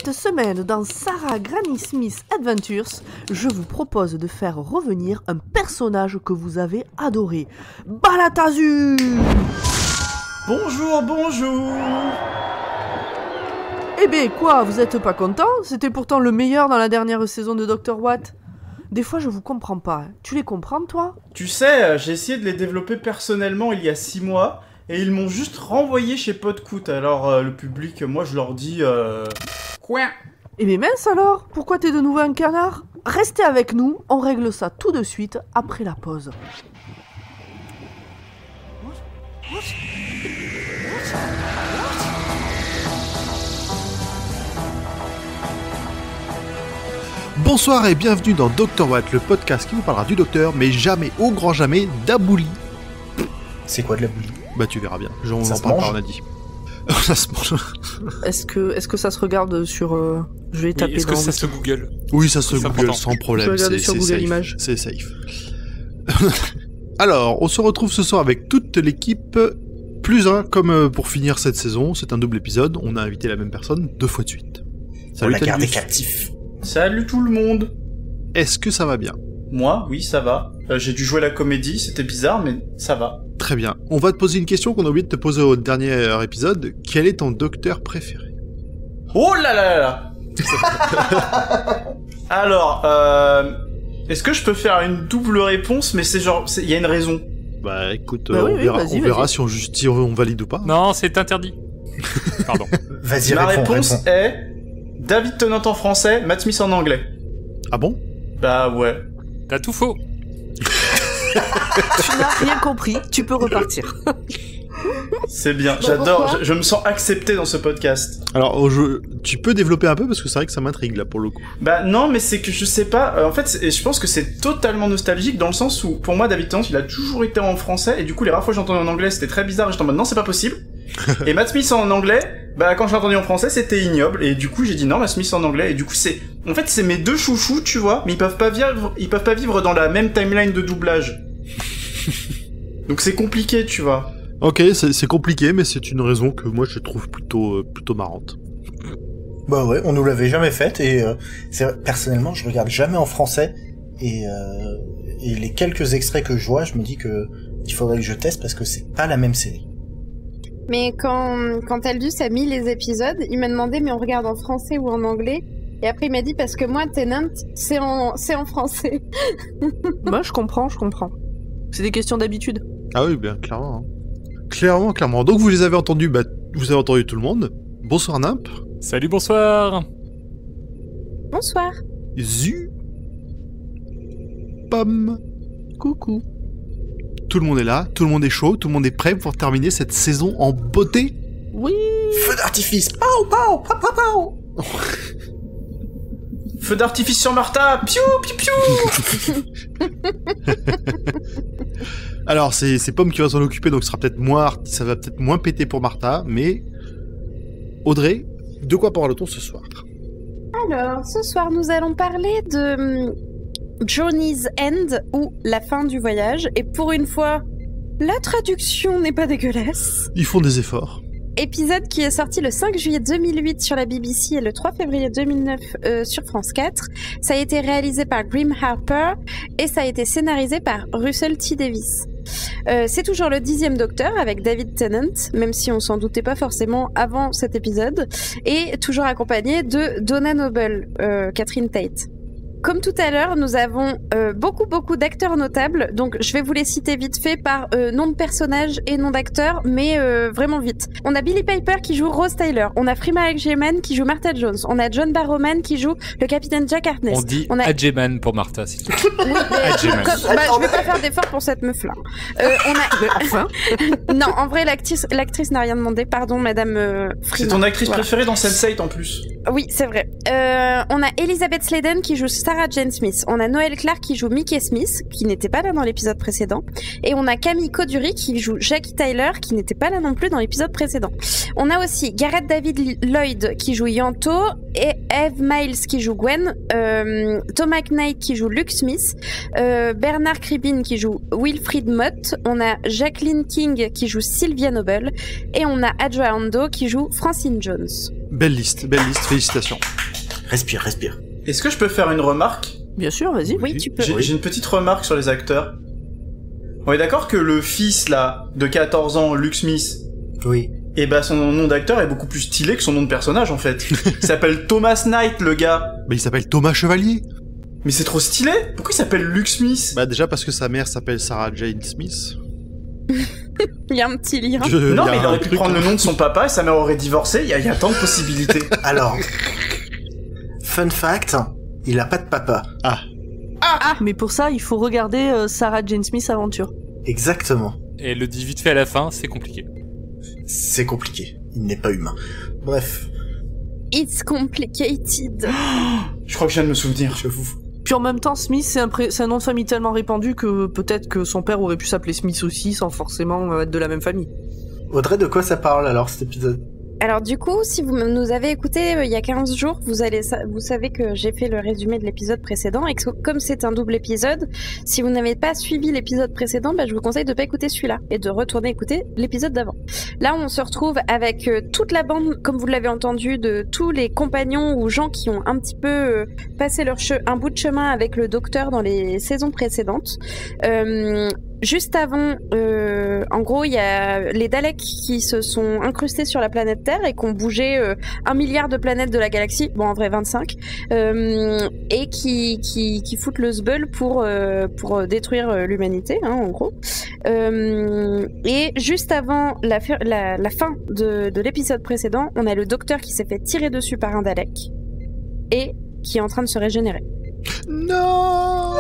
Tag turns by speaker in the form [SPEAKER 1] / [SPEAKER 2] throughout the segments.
[SPEAKER 1] Cette semaine, dans Sarah Granny Smith Adventures, je vous propose de faire revenir un personnage que vous avez adoré, Balthazar.
[SPEAKER 2] Bonjour, bonjour.
[SPEAKER 1] Eh ben quoi, vous êtes pas content? C'était pourtant le meilleur dans la dernière saison de Dr. Watt. Des fois je vous comprends pas, tu les comprends toi?
[SPEAKER 2] Tu sais, j'ai essayé de les développer personnellement il y a 6 mois, et ils m'ont juste renvoyé chez Podcoot, alors le public, moi je leur dis Quoi?
[SPEAKER 1] Eh ben mince alors, pourquoi t'es de nouveau un canard? Restez avec nous, on règle ça tout de suite après la pause.
[SPEAKER 3] Bonsoir et bienvenue dans Dr. Watt, le podcast qui vous parlera du docteur, mais jamais, au grand jamais, d'abouli.
[SPEAKER 4] C'est quoi de la boulie?
[SPEAKER 3] Bah tu verras bien, on
[SPEAKER 4] Ça
[SPEAKER 3] en
[SPEAKER 4] se
[SPEAKER 3] parle
[SPEAKER 4] mange
[SPEAKER 3] pas, on a dit. Ça se mange.
[SPEAKER 1] Est-ce que ça se regarde sur... Je vais taper
[SPEAKER 5] Est-ce que
[SPEAKER 1] dans...
[SPEAKER 5] ça se Google?
[SPEAKER 3] Oui, ça se
[SPEAKER 5] C'est
[SPEAKER 3] Google
[SPEAKER 5] important.
[SPEAKER 3] sans
[SPEAKER 1] Je
[SPEAKER 3] problème,
[SPEAKER 1] vais regarder sur Google
[SPEAKER 3] safe.
[SPEAKER 1] Images.
[SPEAKER 3] C'est safe. Alors, on se retrouve ce soir avec toute l'équipe, plus un, comme pour finir cette saison, c'est un double épisode, on a invité la même personne 2 fois de suite.
[SPEAKER 4] On l'a gardé
[SPEAKER 3] Tanius.
[SPEAKER 4] captif.
[SPEAKER 2] Salut tout le monde.
[SPEAKER 3] Est-ce que ça va bien?
[SPEAKER 2] Moi, oui, ça va. J'ai dû jouer la comédie, c'était bizarre, mais ça va.
[SPEAKER 3] Très bien. On va te poser une question qu'on a oublié de te poser au dernier épisode. Quel est ton docteur préféré?
[SPEAKER 2] Oh là là là là. Alors, est-ce que je peux faire une double réponse, mais c'est genre, il y a une raison.
[SPEAKER 3] Bah écoute,
[SPEAKER 1] Bah oui,
[SPEAKER 3] on verra,
[SPEAKER 1] vas-y,
[SPEAKER 3] on verra
[SPEAKER 1] vas-y.
[SPEAKER 3] si on valide ou pas.
[SPEAKER 5] Non, c'est interdit. Pardon.
[SPEAKER 4] Vas-y,
[SPEAKER 2] Ma
[SPEAKER 4] réponds.
[SPEAKER 2] réponse est David Tennant en français, Matt Smith en anglais.
[SPEAKER 3] Ah bon?
[SPEAKER 2] Bah ouais.
[SPEAKER 5] T'as tout faux.
[SPEAKER 1] Tu n'as rien compris, tu peux repartir.
[SPEAKER 2] C'est bien,
[SPEAKER 1] Bah,
[SPEAKER 2] j'adore,
[SPEAKER 1] pourquoi
[SPEAKER 2] je me sens accepté dans ce podcast.
[SPEAKER 3] Alors, tu peux développer un peu parce que c'est vrai que ça m'intrigue là pour le coup.
[SPEAKER 2] Bah non, mais c'est que je sais pas, en fait, je pense que c'est totalement nostalgique dans le sens où, pour moi, David Tennant, il a toujours été en français, et du coup, les rares fois que j'entendais en anglais, c'était très bizarre, et j'étais en mode non, c'est pas possible. Et Matt Smith en anglais, bah quand j'ai entendu en français, c'était ignoble, et du coup, j'ai dit non, Matt Smith en anglais, et du coup, en fait, c'est mes deux chouchous, tu vois, mais ils peuvent pas vivre dans la même timeline de doublage. Donc c'est compliqué, tu vois.
[SPEAKER 3] Ok, c'est compliqué, mais c'est une raison que moi je trouve plutôt marrante.
[SPEAKER 4] Bah ouais, on nous l'avait jamais faite et personnellement, je regarde jamais en français et les quelques extraits que je vois, je me dis que il faudrait que je teste parce que c'est pas la même série.
[SPEAKER 6] Mais quand Aldus a mis les épisodes, il m'a demandé mais on regarde en français ou en anglais? Et après il m'a dit parce que moi Tennant c'est en français.
[SPEAKER 1] Moi je comprends. C'est des questions d'habitude.
[SPEAKER 3] Ah oui, bien, clairement. Hein. Clairement. Donc vous les avez entendus, bah vous avez entendu tout le monde. Bonsoir Nimp.
[SPEAKER 5] Salut, bonsoir.
[SPEAKER 6] Bonsoir.
[SPEAKER 3] Zu. Pomme.
[SPEAKER 1] Coucou.
[SPEAKER 3] Tout le monde est là, tout le monde est chaud, tout le monde est prêt pour terminer cette saison en beauté.
[SPEAKER 1] Oui.
[SPEAKER 4] Feu d'artifice. Pow pow pow pow pow.
[SPEAKER 2] Feu d'artifice sur Martha, piou piou piou.
[SPEAKER 3] Alors c'est Pomme qui va s'en occuper, donc ça va peut-être moins péter pour Martha, mais Audrey, de quoi parle-t-on ce soir?
[SPEAKER 6] Alors ce soir nous allons parler de Journey's End ou la fin du voyage. Et pour une fois, la traduction n'est pas dégueulasse.
[SPEAKER 3] Ils font des efforts.
[SPEAKER 6] Épisode qui est sorti le 5 juillet 2008 sur la BBC et le 3 février 2009 sur France 4. Ça a été réalisé par Grim Harper et ça a été scénarisé par Russell T. Davies. C'est toujours le 10e Docteur avec David Tennant, même si on s'en doutait pas forcément avant cet épisode, et toujours accompagné de Donna Noble, Catherine Tate. Comme tout à l'heure, nous avons beaucoup d'acteurs notables, donc je vais vous les citer vite fait par nom de personnage et nom d'acteur, mais vraiment vite. On a Billie Piper qui joue Rose Tyler, on a Freema Agyeman qui joue Martha Jones, on a John Barrowman qui joue le capitaine Jack Harkness.
[SPEAKER 5] On dit
[SPEAKER 6] on a...
[SPEAKER 5] Agyeman pour Martha, s'il te plaît.
[SPEAKER 6] Oui, mais
[SPEAKER 5] Agyeman.
[SPEAKER 6] je vais pas faire d'effort pour cette meuf-là.
[SPEAKER 1] Enfin.
[SPEAKER 6] Non, en vrai, l'actrice n'a rien demandé, pardon, madame
[SPEAKER 2] C'est
[SPEAKER 6] Freema.
[SPEAKER 2] ton actrice
[SPEAKER 6] Voilà.
[SPEAKER 2] préférée dans Sense8 en plus.
[SPEAKER 6] Oui, c'est vrai. On a Elizabeth Sladen qui joue Sarah Sarah Jane Smith. On a Noël Clark qui joue Mickey Smith, qui n'était pas là dans l'épisode précédent. Et on a Camille Coduri qui joue Jackie Tyler, qui n'était pas là non plus dans l'épisode précédent. On a aussi Gareth David Lloyd qui joue Yanto, et Eve Miles qui joue Gwen, Thomas Knight qui joue Luke Smith, Bernard Kribin qui joue Wilfried Mott, on a Jacqueline King qui joue Sylvia Noble, et on a Adjoa Ando qui joue Francine Jones.
[SPEAKER 3] Belle liste, félicitations.
[SPEAKER 4] Respire.
[SPEAKER 2] Est-ce que je peux faire une remarque?
[SPEAKER 1] Bien sûr, vas-y.
[SPEAKER 6] Oui, tu peux.
[SPEAKER 2] J'ai une petite remarque sur les acteurs. On est d'accord que le fils, là, de 14 ans, Luke Smith,
[SPEAKER 4] Oui.
[SPEAKER 2] et bah son nom d'acteur est beaucoup plus stylé que son nom de personnage, en fait. Il s'appelle Thomas Knight, le gars.
[SPEAKER 3] Mais il s'appelle Thomas Chevalier.
[SPEAKER 2] Mais c'est trop stylé. Pourquoi il s'appelle Luke Smith?
[SPEAKER 3] Bah déjà parce que sa mère s'appelle Sarah Jane Smith.
[SPEAKER 6] Il y a un petit lien.
[SPEAKER 2] Non,
[SPEAKER 3] y a
[SPEAKER 2] mais il
[SPEAKER 3] un
[SPEAKER 2] aurait pu
[SPEAKER 3] truc-
[SPEAKER 2] prendre le nom de son papa et sa mère aurait divorcé. Il y a tant de possibilités.
[SPEAKER 4] Alors, fun fact, il a pas de papa.
[SPEAKER 1] Mais pour ça, il faut regarder Sarah Jane Smith Aventure.
[SPEAKER 4] Exactement.
[SPEAKER 5] Et le dit vite fait à la fin, c'est compliqué.
[SPEAKER 4] C'est compliqué. Il n'est pas humain. Bref,
[SPEAKER 6] It's complicated.
[SPEAKER 2] Je crois que je viens de me souvenir.
[SPEAKER 4] j'avoue.
[SPEAKER 1] Puis en même temps, Smith, c'est un nom de famille tellement répandu que peut-être que son père aurait pu s'appeler Smith aussi sans forcément être de la même famille.
[SPEAKER 4] Audrey, de quoi ça parle alors cet épisode?
[SPEAKER 6] Alors du coup, si vous nous avez écouté il y a 15 jours, vous savez que j'ai fait le résumé de l'épisode précédent et que comme c'est un double épisode, si vous n'avez pas suivi l'épisode précédent, je vous conseille de pas écouter celui-là et de retourner écouter l'épisode d'avant. Là, on se retrouve avec toute la bande, comme vous l'avez entendu, de tous les compagnons ou gens qui ont un petit peu passé un bout de chemin avec le docteur dans les saisons précédentes. Juste avant, en gros, il y a les Daleks qui se sont incrustés sur la planète Terre et qui ont bougé 1 milliard de planètes de la galaxie, bon en vrai 25, et qui foutent le sbeul pour détruire l'humanité, hein, en gros. Et juste avant la fin de l'épisode précédent, on a le docteur qui s'est fait tirer dessus par un Dalek et qui est en train de se régénérer.
[SPEAKER 3] Non,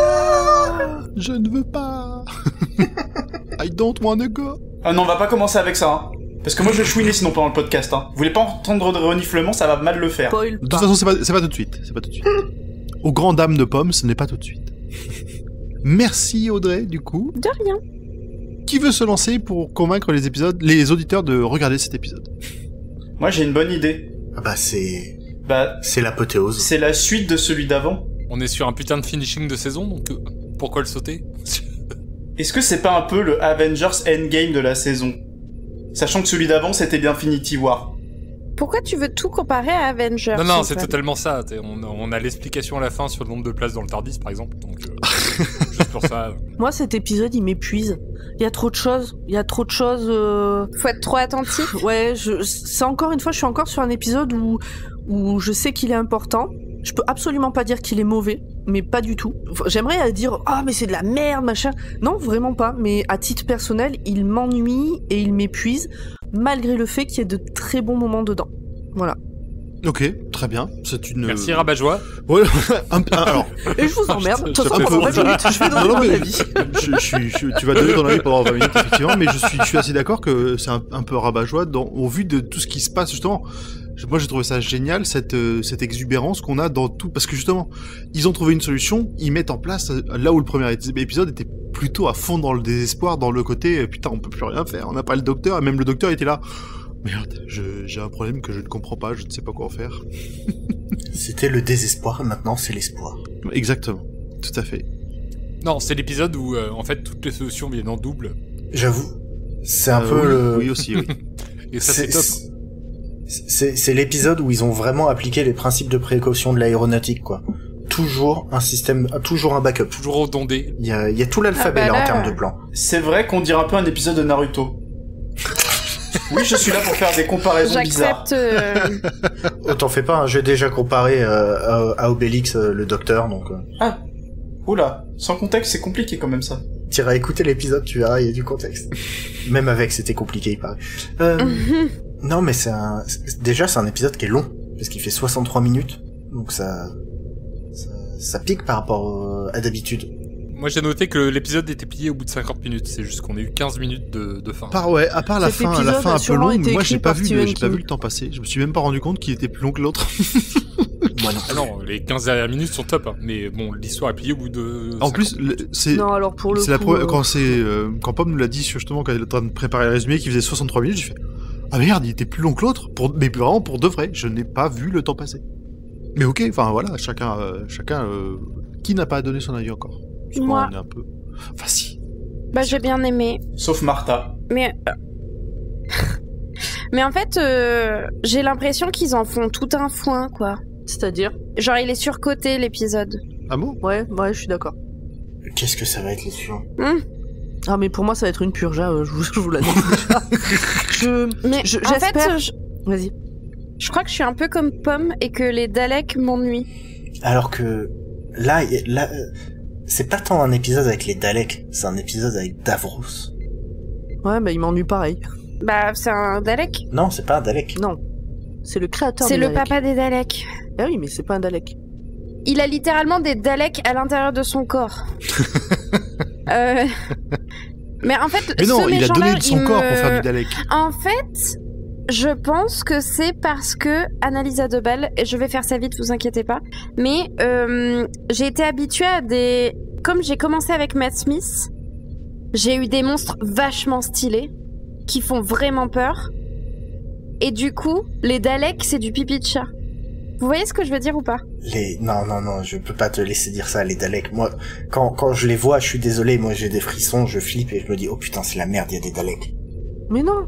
[SPEAKER 3] je ne veux pas. I don't wanna go.
[SPEAKER 2] Ah non, on va pas commencer avec ça, hein. Parce que moi je vais chouiner sinon pendant le podcast, hein. Vous voulez pas entendre de reniflement, ça va mal le faire.
[SPEAKER 1] Spoil
[SPEAKER 3] De toute
[SPEAKER 1] pas.
[SPEAKER 3] façon, c'est pas tout de suite. C'est pas tout de suite. Aux grandes dames de pommes, ce n'est pas tout de suite. Merci Audrey, du coup.
[SPEAKER 6] De rien.
[SPEAKER 3] Qui veut se lancer pour convaincre les auditeurs de regarder cet épisode?
[SPEAKER 2] Moi j'ai une bonne idée.
[SPEAKER 4] Ah bah c'est l'apothéose.
[SPEAKER 2] C'est la suite de celui d'avant.
[SPEAKER 5] On est sur un putain de finishing de saison, donc pourquoi le sauter?
[SPEAKER 2] Est-ce que c'est pas un peu le Avengers Endgame de la saison? Sachant que celui d'avant c'était bien Infinity War.
[SPEAKER 6] Pourquoi tu veux tout comparer à Avengers?
[SPEAKER 5] Non, c'est
[SPEAKER 6] Stéphane
[SPEAKER 5] totalement ça. On a l'explication à la fin sur le nombre de places dans le TARDIS, par exemple. Donc, juste pour ça.
[SPEAKER 1] Moi, cet épisode, il m'épuise. Il y a trop de choses.
[SPEAKER 6] Faut être trop attentif.
[SPEAKER 1] Ouais, c'est encore une fois, je suis encore sur un épisode où je sais qu'il est important. Je peux absolument pas dire qu'il est mauvais, mais pas du tout. J'aimerais dire « Ah, mais c'est de la merde, machin !» Non, vraiment pas. Mais à titre personnel, il m'ennuie et il m'épuise, malgré le fait qu'il y ait de très bons moments dedans. Voilà.
[SPEAKER 3] Ok, très bien. C'est une.
[SPEAKER 5] Merci Rabat-Joie.
[SPEAKER 3] Ouais, alors.
[SPEAKER 1] Et je vous emmerde. De toute façon,
[SPEAKER 3] Ça fait
[SPEAKER 1] pendant
[SPEAKER 3] faux.
[SPEAKER 1] 20 minutes, je vais donner
[SPEAKER 3] Non,
[SPEAKER 1] mon
[SPEAKER 3] mais-
[SPEAKER 1] avis.
[SPEAKER 3] Tu vas donner ton avis pendant 20 minutes, effectivement, mais je suis assez d'accord que c'est un peu rabat-joie au vu de tout ce qui se passe, justement. Moi, j'ai trouvé ça génial, cette exubérance qu'on a dans tout, parce que justement, ils ont trouvé une solution, ils mettent en place, là où le premier épisode était plutôt à fond dans le désespoir, dans le côté, putain, on peut plus rien faire, on n'a pas le docteur, et même le docteur était là, merde, j'ai un problème que je ne comprends pas, je ne sais pas quoi en faire.
[SPEAKER 4] C'était le désespoir, maintenant c'est l'espoir.
[SPEAKER 3] Exactement, tout à fait.
[SPEAKER 5] Non, c'est l'épisode où, en fait, toutes les solutions viennent en double.
[SPEAKER 4] J'avoue, c'est un peu
[SPEAKER 3] Oui,
[SPEAKER 4] le...
[SPEAKER 3] oui, aussi, oui.
[SPEAKER 5] Et ça, c'est top.
[SPEAKER 4] C'est l'épisode où ils ont vraiment appliqué les principes de précaution de l'aéronautique, quoi. Toujours un système, toujours un backup.
[SPEAKER 5] Toujours redondé.
[SPEAKER 4] Il y a tout l'alphabet
[SPEAKER 6] Ah bah
[SPEAKER 4] là en
[SPEAKER 6] là.
[SPEAKER 4] termes de plan.
[SPEAKER 2] C'est vrai qu'on dirait un peu un épisode de Naruto. Oui, je suis là pour faire des comparaisons bizarres.
[SPEAKER 6] J'accepte.
[SPEAKER 4] Oh, t'en fais pas, hein, j'ai déjà comparé à Obélix le docteur, donc
[SPEAKER 2] Ah, oula, sans contexte c'est compliqué quand même ça.
[SPEAKER 4] t'iras écouter l'épisode, tu verras, il y a du contexte. Même avec, c'était compliqué, il paraît. Non, mais déjà c'est un épisode qui est long, parce qu'il fait 63 minutes, donc ça pique par rapport à d'habitude.
[SPEAKER 5] Moi, j'ai noté que l'épisode était plié au bout de 50 minutes. C'est juste qu'on a eu 15 minutes de fin.
[SPEAKER 3] À part la
[SPEAKER 1] Cet
[SPEAKER 3] fin
[SPEAKER 1] épisode
[SPEAKER 3] un
[SPEAKER 1] a
[SPEAKER 3] peu
[SPEAKER 1] sûrement
[SPEAKER 3] longue,
[SPEAKER 1] été
[SPEAKER 3] moi
[SPEAKER 1] écrit
[SPEAKER 3] j'ai pas
[SPEAKER 1] par
[SPEAKER 3] vu
[SPEAKER 1] Stephen
[SPEAKER 3] le
[SPEAKER 1] King.
[SPEAKER 3] temps passer. Je me suis même pas rendu compte qu'il était plus long que l'autre.
[SPEAKER 4] Moi non.
[SPEAKER 5] Ah non, les 15 dernières minutes sont top, hein. Mais bon, l'histoire est pliée au bout de...
[SPEAKER 3] En
[SPEAKER 5] 50.
[SPEAKER 3] plus, c'est
[SPEAKER 1] Non, alors pour le
[SPEAKER 3] c'est la
[SPEAKER 1] coup,
[SPEAKER 3] première quand Pomme nous l'a dit justement quand elle était en train de préparer le résumé qui faisait 63 minutes, j'ai fait ah merde, il était plus long que l'autre mais vraiment pour de vrai, je n'ai pas vu le temps passer. Mais OK, enfin voilà, chacun qui n'a pas donné son avis encore. Parce qu'on
[SPEAKER 6] Moi.
[SPEAKER 3] est un peu enfin si.
[SPEAKER 6] Bah, j'ai bien aimé.
[SPEAKER 2] Sauf Martha.
[SPEAKER 6] Mais en fait, j'ai l'impression qu'ils en font tout un foin, quoi.
[SPEAKER 1] c'est-à-dire,
[SPEAKER 6] Genre, il est surcoté, l'épisode.
[SPEAKER 3] Ah bon?
[SPEAKER 1] ouais, je suis d'accord.
[SPEAKER 4] Qu'est-ce que ça va être les suivants?
[SPEAKER 1] Ah mais pour moi ça va être une purge, hein, je vous l'annonce déjà.
[SPEAKER 6] Mais en
[SPEAKER 1] j'espère.
[SPEAKER 6] fait,
[SPEAKER 1] Vas-y.
[SPEAKER 6] je crois que je suis un peu comme Pomme et que les Daleks m'ennuient.
[SPEAKER 4] Alors que là, c'est pas tant un épisode avec les Daleks, c'est un épisode avec Davros.
[SPEAKER 1] Ouais, bah il m'ennuie pareil.
[SPEAKER 6] Bah, c'est un Dalek.
[SPEAKER 4] Non, c'est pas un Dalek.
[SPEAKER 1] Non, c'est le créateur.
[SPEAKER 6] C'est
[SPEAKER 1] des
[SPEAKER 6] le
[SPEAKER 1] Daleks.
[SPEAKER 6] papa des Daleks.
[SPEAKER 1] Ah oui, mais c'est pas un Dalek.
[SPEAKER 6] Il a littéralement des Daleks à l'intérieur de son corps. Mais en fait,
[SPEAKER 3] Mais non,
[SPEAKER 6] ce
[SPEAKER 3] il a
[SPEAKER 6] méchant-là,
[SPEAKER 3] donné de son corps pour faire du Dalek.
[SPEAKER 6] En fait, je pense que c'est parce que Annalisa Debal, et je vais faire ça vite, vous inquiétez pas, mais j'ai été habituée à des... Comme j'ai commencé avec Matt Smith, j'ai eu des monstres vachement stylés, qui font vraiment peur, et du coup, les Daleks, c'est du pipi de chat. Vous voyez ce que je veux dire ou pas?
[SPEAKER 4] Non, je peux pas te laisser dire ça, les Daleks. Moi, quand je les vois, je suis désolé, moi j'ai des frissons, je flippe et je me dis, oh putain, c'est la merde, il y a des Daleks.
[SPEAKER 1] Mais non,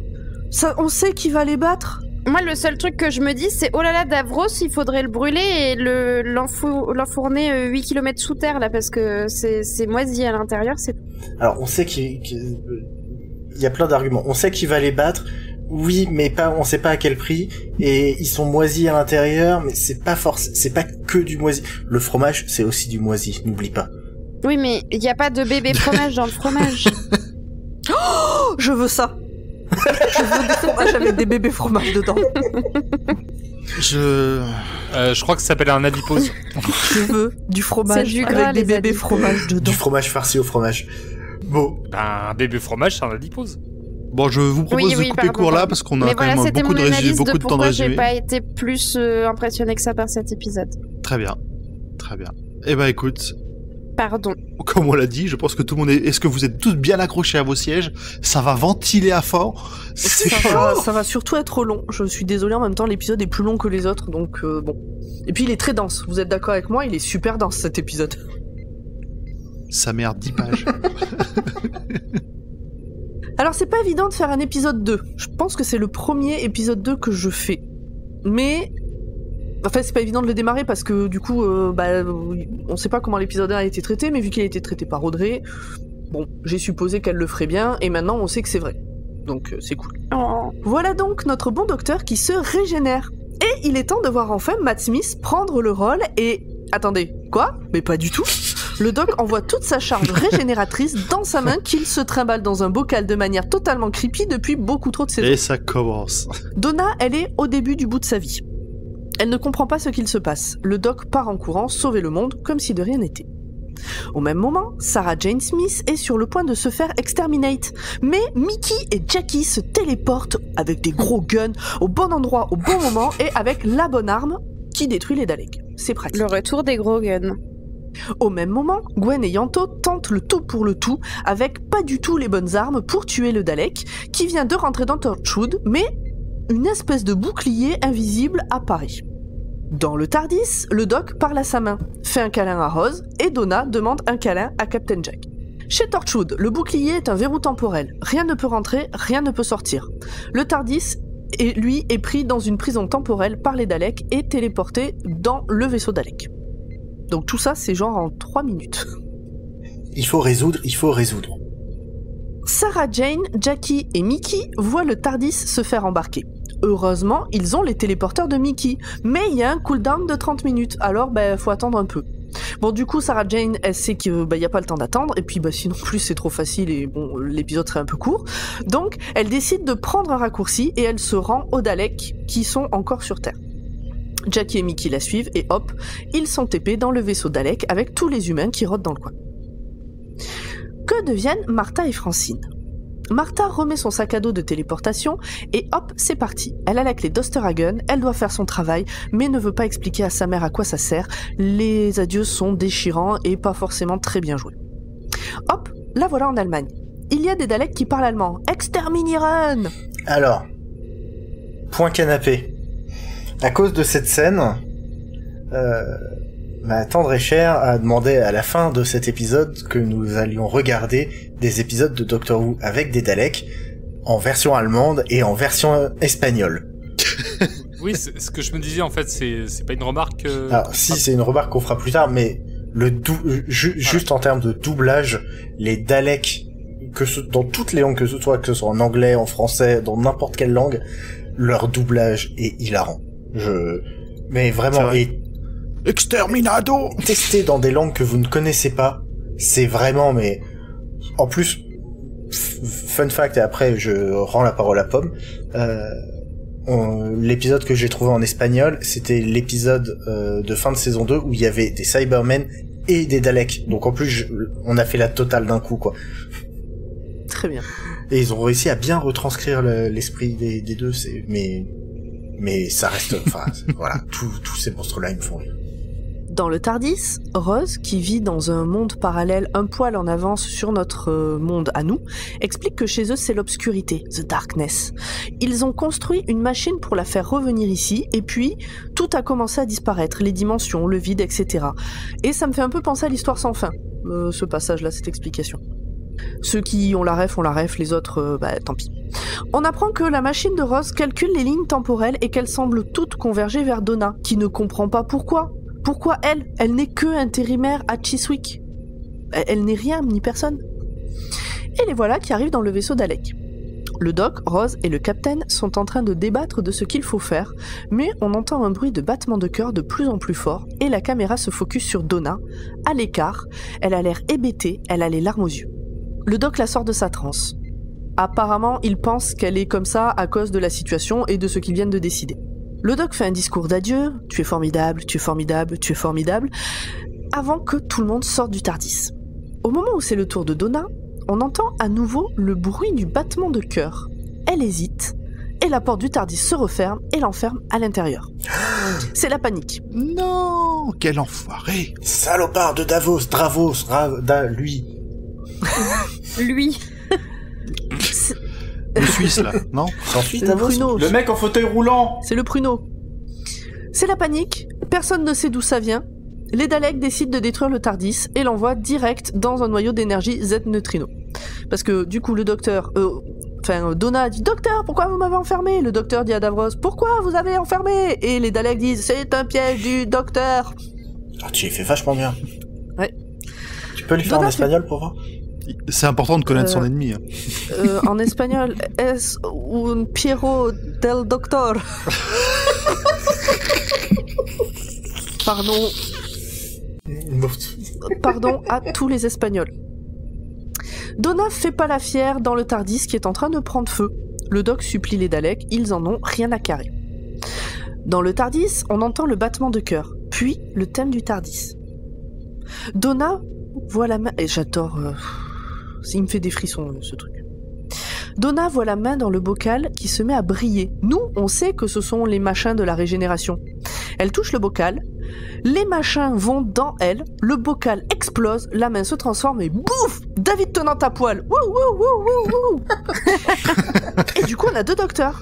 [SPEAKER 1] ça, on sait qui va les battre.
[SPEAKER 6] Moi, le seul truc que je me dis, c'est oh là là, Davros, il faudrait le brûler et l'enfourner 8 km sous terre, là, parce que c'est moisi à l'intérieur, c'est...
[SPEAKER 4] Alors, on sait qu'il y a plein d'arguments. On sait qu'il va les battre, oui, mais pas, on sait pas à quel prix, et ils sont moisis à l'intérieur, mais c'est pas que du moisi. Le fromage, c'est aussi du moisi, n'oublie pas.
[SPEAKER 6] Oui, mais il n'y a pas de bébé fromage dans le fromage.
[SPEAKER 1] Oh, je veux ça. Je veux des fromages avec des bébés fromages dedans.
[SPEAKER 5] Je crois que ça s'appelle un adipose.
[SPEAKER 1] Je veux du fromage
[SPEAKER 6] C'est du gras,
[SPEAKER 1] avec des
[SPEAKER 6] les
[SPEAKER 1] bébés
[SPEAKER 6] adipeux.
[SPEAKER 1] fromages dedans.
[SPEAKER 4] Du fromage farci au fromage. Bon.
[SPEAKER 5] Ben, un bébé fromage, c'est un adipose.
[SPEAKER 3] Bon, je vous propose de couper court là parce qu'on a
[SPEAKER 6] Mais
[SPEAKER 3] quand
[SPEAKER 6] voilà,
[SPEAKER 3] même
[SPEAKER 6] c'était
[SPEAKER 3] beaucoup
[SPEAKER 6] mon
[SPEAKER 3] de
[SPEAKER 6] analyse
[SPEAKER 3] beaucoup de temps de
[SPEAKER 6] pourquoi j'ai
[SPEAKER 3] résumé.
[SPEAKER 6] pas été plus impressionnée que ça par cet épisode.
[SPEAKER 3] Très bien. Très bien. Eh ben écoute,
[SPEAKER 6] Pardon.
[SPEAKER 3] comme on l'a dit, je pense que tout le monde est... Est-ce que vous êtes tous bien accrochés à vos sièges? Ça va ventiler à fort. C'est
[SPEAKER 1] Ça va surtout être long. Je suis désolée, en même temps, l'épisode est plus long que les autres, donc bon. Et puis il est très dense. Vous êtes d'accord avec moi? Il est super dense cet épisode.
[SPEAKER 3] Sa mère 10 pages.
[SPEAKER 1] Alors c'est pas évident de faire un épisode 2. Je pense que c'est le premier épisode 2 que je fais. Mais... Enfin, c'est pas évident de le démarrer parce que du coup, on sait pas comment l'épisode 1 a été traité, mais vu qu'il a été traité par Audrey, bon, j'ai supposé qu'elle le ferait bien, et maintenant on sait que c'est vrai. Donc c'est cool.
[SPEAKER 6] Oh.
[SPEAKER 1] Voilà donc notre bon docteur qui se régénère. Et il est temps de voir enfin Matt Smith prendre le rôle et... Attendez, quoi? Mais pas du tout. Le doc envoie toute sa charge régénératrice dans sa main qu'il se trimballe dans un bocal de manière totalement creepy depuis beaucoup trop de saisons.
[SPEAKER 3] Et ça commence.
[SPEAKER 1] Donna, elle est au début du bout de sa vie. Elle ne comprend pas ce qu'il se passe. Le doc part en courant sauver le monde comme si de rien n'était. Au même moment, Sarah Jane Smith est sur le point de se faire exterminate. Mais Mickey et Jackie se téléportent avec des gros guns au bon endroit au bon moment et avec la bonne arme qui détruit les Daleks. C'est pratique.
[SPEAKER 6] Le retour des gros guns.
[SPEAKER 1] Au même moment, Gwen et Yanto tentent le tout pour le tout avec pas du tout les bonnes armes pour tuer le Dalek qui vient de rentrer dans Torchwood, mais une espèce de bouclier invisible apparaît. Dans le TARDIS, le doc parle à sa main, fait un câlin à Rose et Donna demande un câlin à Captain Jack. Chez Torchwood, le bouclier est un verrou temporel. Rien ne peut rentrer, rien ne peut sortir. Le TARDIS, lui, est pris dans une prison temporelle par les Daleks et téléporté dans le vaisseau Dalek. Donc tout ça, c'est genre en 3 minutes.
[SPEAKER 4] Il faut résoudre.
[SPEAKER 1] Sarah Jane, Jackie et Mickey voient le TARDIS se faire embarquer. Heureusement, ils ont les téléporteurs de Mickey, mais il y a un cooldown de 30 minutes, alors faut attendre un peu. Bon, du coup, Sarah Jane, elle sait qu'il n'y a pas le temps d'attendre, et puis sinon plus c'est trop facile et bon, l'épisode serait un peu court. Donc, elle décide de prendre un raccourci et elle se rend aux Daleks qui sont encore sur Terre. Jackie et Mickey la suivent et hop, ils sont TP dans le vaisseau Dalek avec tous les humains qui rôdent dans le coin. Que deviennent Martha et Francine ? Martha remet son sac à dos de téléportation et hop, c'est parti. Elle a la clé d'Osterhagen, elle doit faire son travail, mais ne veut pas expliquer à sa mère à quoi ça sert. Les adieux sont déchirants et pas forcément très bien joués. Hop, la voilà en Allemagne. Il y a des Daleks qui parlent allemand. Exterminieren!
[SPEAKER 4] Alors, point canapé. À cause de cette scène, ma tendre et chère a demandé à la fin de cet épisode que nous allions regarder des épisodes de Doctor Who avec des Daleks en version allemande et en version espagnole.
[SPEAKER 5] Oui, ce que je me disais en fait, c'est pas une remarque.
[SPEAKER 4] Alors, si, c'est une remarque qu'on fera plus tard, mais juste en termes de doublage, les Daleks, dans toutes les langues que ce soit en anglais, en français, dans n'importe quelle langue, leur doublage est hilarant. Mais vraiment, et
[SPEAKER 3] Exterminado!
[SPEAKER 4] tester dans des langues que vous ne connaissez pas, c'est vraiment, mais en plus, fun fact, et après je rends la parole à Pomme, l'épisode que j'ai trouvé en espagnol, c'était l'épisode de fin de saison 2 où il y avait des Cybermen et des Daleks. Donc en plus, on a fait la totale d'un coup, quoi.
[SPEAKER 1] Très bien.
[SPEAKER 4] Et ils ont réussi à bien retranscrire l'esprit des deux, mais ça reste, enfin, voilà, tous ces monstres-là, ils me font rire.
[SPEAKER 1] Dans le TARDIS, Rose, qui vit dans un monde parallèle un poil en avance sur notre monde à nous, explique que chez eux c'est l'obscurité, the darkness. Ils ont construit une machine pour la faire revenir ici, et puis tout a commencé à disparaître, les dimensions, le vide, etc. Et ça me fait un peu penser à l'histoire sans fin, ce passage-là, cette explication. Ceux qui ont la ref, les autres, tant pis. On apprend que la machine de Rose calcule les lignes temporelles et qu'elles semblent toutes converger vers Donna, qui ne comprend pas pourquoi. Pourquoi elle n'est que intérimaire à Chiswick? Elle n'est rien, ni personne. Et les voilà qui arrivent dans le vaisseau Dalek. Le Doc, Rose et le Capitaine sont en train de débattre de ce qu'il faut faire, mais on entend un bruit de battement de cœur de plus en plus fort et la caméra se focus sur Donna, à l'écart. Elle a l'air hébétée, elle a les larmes aux yeux. Le Doc la sort de sa transe. Apparemment, il pense qu'elle est comme ça à cause de la situation et de ce qu'ils viennent de décider. Le Doc fait un discours d'adieu, tu es formidable, tu es formidable, tu es formidable, avant que tout le monde sorte du TARDIS. Au moment où c'est le tour de Donna, on entend à nouveau le bruit du battement de cœur. Elle hésite, et la porte du TARDIS se referme et l'enferme à l'intérieur. C'est la panique.
[SPEAKER 3] Non! Quel enfoiré!
[SPEAKER 4] Salopard de Dravos, lui.
[SPEAKER 6] Lui.
[SPEAKER 3] Le Suisse, là, non?
[SPEAKER 4] Ensuite,
[SPEAKER 1] Le pruneau.
[SPEAKER 2] Le mec en fauteuil roulant.
[SPEAKER 1] C'est le pruneau. C'est la panique, personne ne sait d'où ça vient. Les Daleks décident de détruire le TARDIS et l'envoient direct dans un noyau d'énergie Z-neutrino. Parce que du coup le docteur... Donna dit « Docteur, pourquoi vous m'avez enfermé ?» Le docteur dit à Davros « Pourquoi vous avez enfermé ?» Et les Daleks disent « C'est un piège du docteur !»
[SPEAKER 4] Ah, tu y fais vachement bien.
[SPEAKER 1] Ouais.
[SPEAKER 4] Tu peux lui faire
[SPEAKER 1] Donna
[SPEAKER 4] en espagnol pour voir?
[SPEAKER 3] C'est important de connaître son ennemi. Hein.
[SPEAKER 1] En espagnol, es un Piero del Doctor. Pardon à tous les Espagnols. Donna fait pas la fière dans le TARDIS qui est en train de prendre feu. Le Doc supplie les Daleks, ils en ont rien à carrer. Dans le TARDIS, on entend le battement de cœur, puis le thème du TARDIS. Donna voit la main... Et j'adore... Il me fait des frissons, ce truc. Donna voit la main dans le bocal qui se met à briller. Nous, on sait que ce sont les machins de la régénération. Elle touche le bocal, les machins vont dans elle, le bocal explose, la main se transforme et bouf, David Tennant à poil. Wouh, wouh, wouh, wouh, wouh. Et du coup, on a deux docteurs.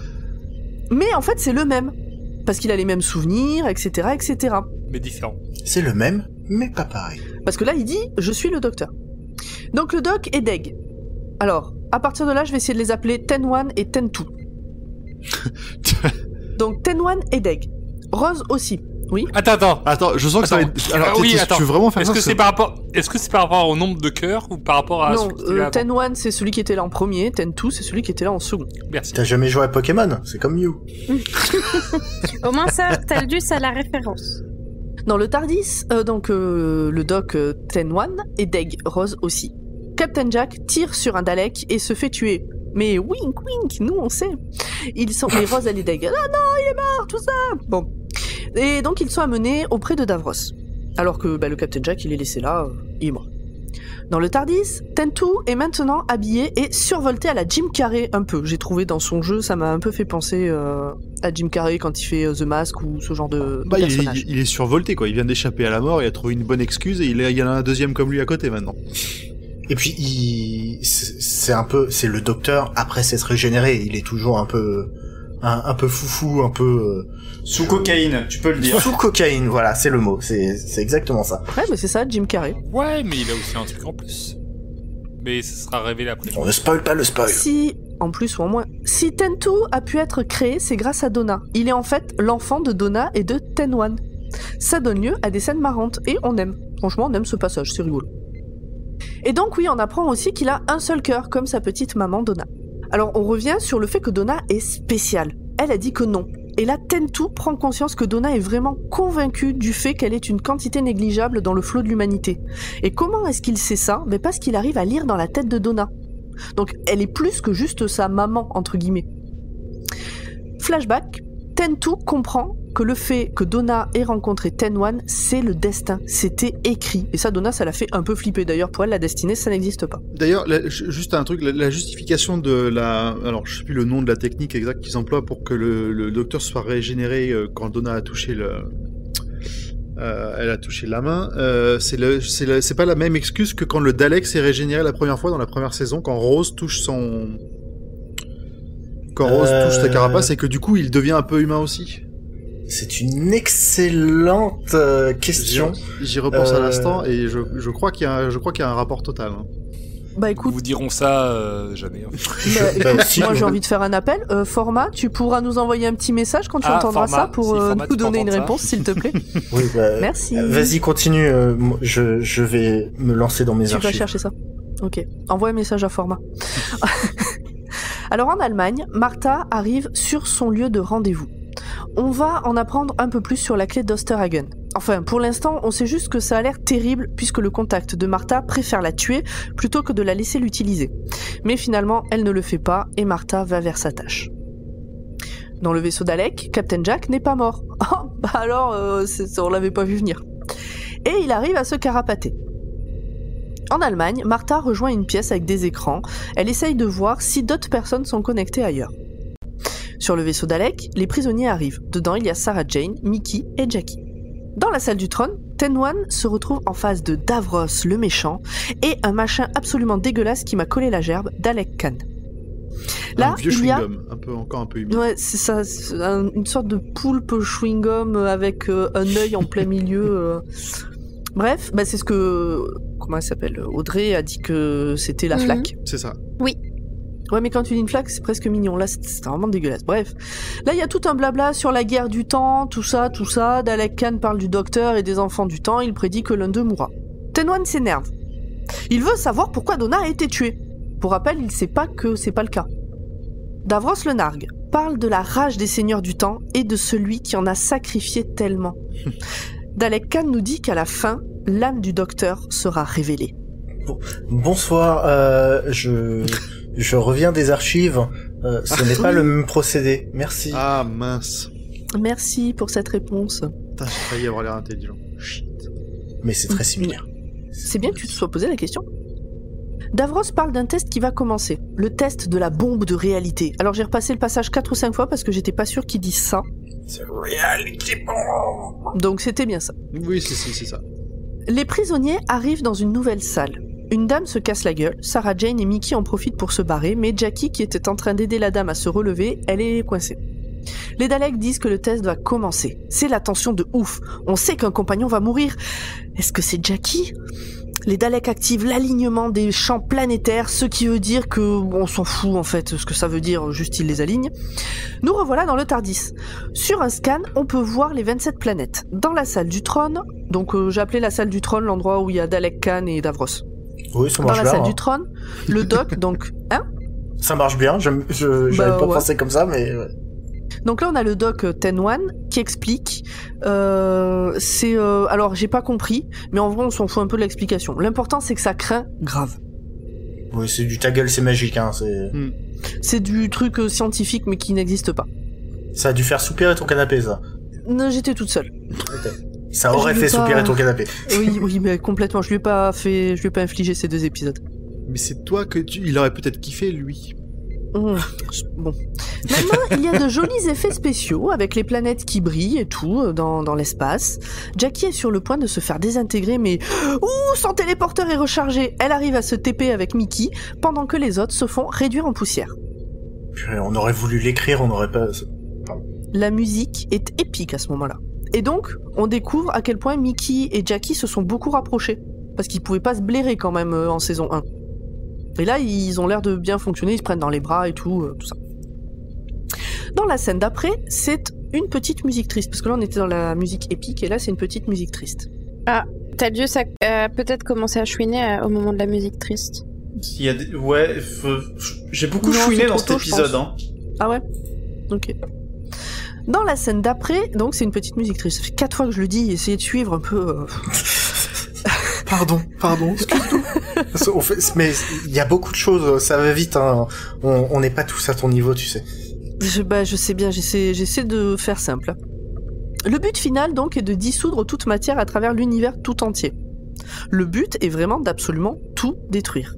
[SPEAKER 1] Mais en fait, c'est le même. Parce qu'il a les mêmes souvenirs, etc., etc.
[SPEAKER 5] Mais différent.
[SPEAKER 4] C'est le même, mais pas pareil.
[SPEAKER 1] Parce que là, il dit « Je suis le docteur ». Donc le doc est deg. Alors, à partir de là, je vais essayer de les appeler Ten-One et Ten-Two. Donc Ten-One et deg. Rose aussi. Oui.
[SPEAKER 5] Attends,
[SPEAKER 3] je sens que ça va être... Alors,
[SPEAKER 5] oui,
[SPEAKER 3] tu veux vraiment faire
[SPEAKER 5] est-ce
[SPEAKER 3] ça?
[SPEAKER 5] que c'est par rapport au nombre de cœurs ou par rapport à
[SPEAKER 1] non,
[SPEAKER 5] celui qui était avant?
[SPEAKER 1] Ten-One, c'est celui qui était là en premier, Ten-Two, c'est celui qui était là en second.
[SPEAKER 5] Merci.
[SPEAKER 4] T'as jamais joué à Pokémon? C'est comme You.
[SPEAKER 6] Au moins ça, Taldus a la référence.
[SPEAKER 1] Dans le TARDIS, le doc Ten-One et deg, Rose aussi. Captain Jack tire sur un Dalek et se fait tuer. Mais wink wink, nous on sait. Ils sont... Mais Rose elle est deg. Ah non, il est mort, tout ça. Bon. Et donc ils sont amenés auprès de Davros. Alors que le Captain Jack il est laissé là, il est mort. Dans le TARDIS, Tentu est maintenant habillé et survolté à la Jim Carrey un peu. J'ai trouvé dans son jeu, ça m'a un peu fait penser à Jim Carrey quand il fait The Mask ou ce genre de personnage.
[SPEAKER 3] Il est survolté, quoi. Il vient d'échapper à la mort, il a trouvé une bonne excuse et il y en a un deuxième comme lui à côté maintenant.
[SPEAKER 4] Et puis c'est le docteur après s'être régénéré. Il est toujours un peu foufou, un peu
[SPEAKER 2] sous cocaïne, tu peux le dire.
[SPEAKER 4] Sous cocaïne, voilà, c'est le mot. C'est exactement ça.
[SPEAKER 1] Ouais, mais c'est ça, Jim Carrey.
[SPEAKER 5] Ouais, mais il a aussi un truc en plus. Mais ça sera révélé après.
[SPEAKER 4] On ne spoil pas le spoil.
[SPEAKER 1] Si, en plus ou en moins, si Tentu a pu être créé, c'est grâce à Donna. Il est en fait l'enfant de Donna et de Ten-One. Ça donne lieu à des scènes marrantes et on aime. Franchement, on aime ce passage, c'est rigolo. Et donc oui, on apprend aussi qu'il a un seul cœur, comme sa petite maman Donna. Alors on revient sur le fait que Donna est spéciale. Elle a dit que non. Et là, Tentu prend conscience que Donna est vraiment convaincue du fait qu'elle est une quantité négligeable dans le flot de l'humanité. Et comment est-ce qu'il sait ça ? Mais parce qu'il arrive à lire dans la tête de Donna. Donc elle est plus que juste sa maman, entre guillemets. Flashback, Tentu comprend que le fait que Donna ait rencontré Ten-One, c'est le destin, c'était écrit. Et ça, Donna, ça l'a fait un peu flipper. D'ailleurs, pour elle, la destinée, ça n'existe pas.
[SPEAKER 3] D'ailleurs, juste un truc, la justification de la... Alors, je sais plus le nom de la technique exacte qu'ils emploient pour que le docteur soit régénéré quand Donna a touché elle a touché la main. C'est pas la même excuse que quand le Dalek s'est régénéré la première fois dans la première saison, quand Rose touche son... Quand Rose touche sa carapace et que du coup, il devient un peu humain aussi.
[SPEAKER 4] C'est une excellente question.
[SPEAKER 3] J'y repense à l'instant et je crois qu'il y a un rapport total. Hein.
[SPEAKER 1] Bah écoute,
[SPEAKER 5] Nous dirons ça jamais.
[SPEAKER 1] moi j'ai envie de faire un appel. Format, tu pourras nous envoyer un petit message quand tu entendras
[SPEAKER 5] Format,
[SPEAKER 1] ça pour
[SPEAKER 5] si Format,
[SPEAKER 1] nous
[SPEAKER 5] tu
[SPEAKER 1] donner une
[SPEAKER 5] entends ça.
[SPEAKER 1] réponse, s'il te plaît.
[SPEAKER 4] Oui,
[SPEAKER 1] Merci.
[SPEAKER 4] Vas-y, continue. Je vais me lancer dans mes
[SPEAKER 1] Tu
[SPEAKER 4] archives.
[SPEAKER 1] vas chercher ça. Ok. Envoie un message à Format. Alors en Allemagne, Martha arrive sur son lieu de rendez-vous. On va en apprendre un peu plus sur la clé d'Osterhagen. Enfin, pour l'instant, on sait juste que ça a l'air terrible puisque le contact de Martha préfère la tuer plutôt que de la laisser l'utiliser. Mais finalement, elle ne le fait pas et Martha va vers sa tâche. Dans le vaisseau Dalek, Captain Jack n'est pas mort. Oh, bah alors, on l'avait pas vu venir. Et il arrive à se carapater. En Allemagne, Martha rejoint une pièce avec des écrans. Elle essaye de voir si d'autres personnes sont connectées ailleurs. Sur le vaisseau Dalek, les prisonniers arrivent. Dedans, il y a Sarah Jane, Mickey et Jackie. Dans la salle du trône, Ten-One se retrouve en face de Davros, le méchant, et un machin absolument dégueulasse qui m'a collé la gerbe, Dalek Khan. Là,
[SPEAKER 3] un vieux
[SPEAKER 1] il y a...
[SPEAKER 3] chewing-gum, encore un peu humide.
[SPEAKER 1] Ouais, c'est ça, c'est une sorte de poulpe chewing-gum avec un œil en plein milieu. Bref, bah c'est ce que... Comment elle s'appelle ? Audrey a dit que c'était la flaque.
[SPEAKER 3] C'est ça.
[SPEAKER 6] Oui.
[SPEAKER 1] Ouais, mais quand tu dis une flaque, c'est presque mignon. Là, c'est vraiment dégueulasse. Bref. Là, il y a tout un blabla sur la guerre du temps, tout ça. Dalek Khan parle du docteur et des enfants du temps. Il prédit que l'un d'eux mourra. Ten-One s'énerve. Il veut savoir pourquoi Donna a été tuée. Pour rappel, il sait pas que c'est pas le cas. Davros le nargue. Parle de la rage des seigneurs du temps et de celui qui en a sacrifié tellement. Dalek Khan nous dit qu'à la fin, l'âme du docteur sera révélée.
[SPEAKER 4] Bonsoir, je reviens des archives. Ce n'est pas le même procédé. Merci.
[SPEAKER 3] Ah mince.
[SPEAKER 1] Merci pour cette réponse.
[SPEAKER 3] Putain, j'ai failli avoir l'air intelligent. Shit.
[SPEAKER 4] Mais c'est très similaire.
[SPEAKER 1] C'est bien que tu te sois posé la question. Davros parle d'un test qui va commencer. Le test de la bombe de réalité. Alors j'ai repassé le passage 4 ou 5 fois parce que j'étais pas sûr qu'il dise ça.
[SPEAKER 4] C'est reality bomb.
[SPEAKER 1] Donc c'était bien ça.
[SPEAKER 3] Oui, c'est ça.
[SPEAKER 1] Les prisonniers arrivent dans une nouvelle salle. Une dame se casse la gueule, Sarah Jane et Mickey en profitent pour se barrer, mais Jackie, qui était en train d'aider la dame à se relever, elle est coincée. Les Daleks disent que le test va commencer. C'est la tension de ouf. On sait qu'un compagnon va mourir. Est-ce que c'est Jackie ? Les Daleks activent l'alignement des champs planétaires, ce qui veut dire que on s'en fout en fait, ce que ça veut dire, juste ils les alignent. Nous revoilà dans le TARDIS. Sur un scan, on peut voir les 27 planètes. Dans la salle du trône, donc j'ai appelé la salle du trône l'endroit où il y a Dalek Khan et Davros.
[SPEAKER 4] Oui, ça
[SPEAKER 1] Dans
[SPEAKER 4] marche
[SPEAKER 1] la
[SPEAKER 4] bien.
[SPEAKER 1] salle du trône, le doc, donc... Hein ?
[SPEAKER 4] Ça marche bien, j'avais pas pensé comme ça, mais... Ouais.
[SPEAKER 1] Donc là, on a le doc Ten-One qui explique. Alors, j'ai pas compris, mais en vrai, on s'en fout un peu de l'explication. L'important, c'est que ça craint grave.
[SPEAKER 4] Oui, c'est du ta gueule, c'est magique, hein.
[SPEAKER 1] C'est du truc scientifique, mais qui n'existe pas.
[SPEAKER 4] Ça a dû faire soupirer ton canapé, ça.
[SPEAKER 1] Non, j'étais toute seule.
[SPEAKER 4] Okay. Ça aurait
[SPEAKER 1] Je
[SPEAKER 4] fait
[SPEAKER 1] vais pas-
[SPEAKER 4] soupirer ton canapé.
[SPEAKER 1] Oui, mais complètement. Je lui ai pas infligé ces 2 épisodes.
[SPEAKER 3] Mais c'est toi il aurait peut-être kiffé, lui.
[SPEAKER 1] Bon. Maintenant, il y a de jolis effets spéciaux avec les planètes qui brillent et tout dans l'espace. Jackie est sur le point de se faire désintégrer, mais son téléporteur est rechargé. Elle arrive à se TP avec Mickey pendant que les autres se font réduire en poussière.
[SPEAKER 4] Purée, on aurait voulu l'écrire, on n'aurait pas...
[SPEAKER 1] La musique est épique à ce moment-là. Et donc, on découvre à quel point Mickey et Jackie se sont beaucoup rapprochés. Parce qu'ils pouvaient pas se blairer quand même en saison 1. Et là, ils ont l'air de bien fonctionner, ils se prennent dans les bras et tout ça. Dans la scène d'après, c'est une petite musique triste. Parce que là, on était dans la musique épique, et là, c'est une petite musique triste.
[SPEAKER 6] T'as dû peut-être commencer à chouiner au moment de la musique triste.
[SPEAKER 2] Il y a ouais, j'ai beaucoup
[SPEAKER 1] Non,
[SPEAKER 2] chouiné
[SPEAKER 1] c'est
[SPEAKER 2] dans
[SPEAKER 1] trop
[SPEAKER 2] cet
[SPEAKER 1] tôt, je
[SPEAKER 2] épisode.
[SPEAKER 1] pense.
[SPEAKER 2] Hein.
[SPEAKER 1] Ah ouais? Ok. Dans la scène d'après, donc c'est une petite musique triste. Ça fait 4 fois que je le dis, essayez de suivre un peu...
[SPEAKER 4] Pardon, excuse-nous. Mais il y a beaucoup de choses, ça va vite, hein. On n'est pas tous à ton niveau, tu sais.
[SPEAKER 1] Je sais bien, j'essaie de faire simple. Le but final, donc, est de dissoudre toute matière à travers l'univers tout entier. Le but est vraiment d'absolument tout détruire.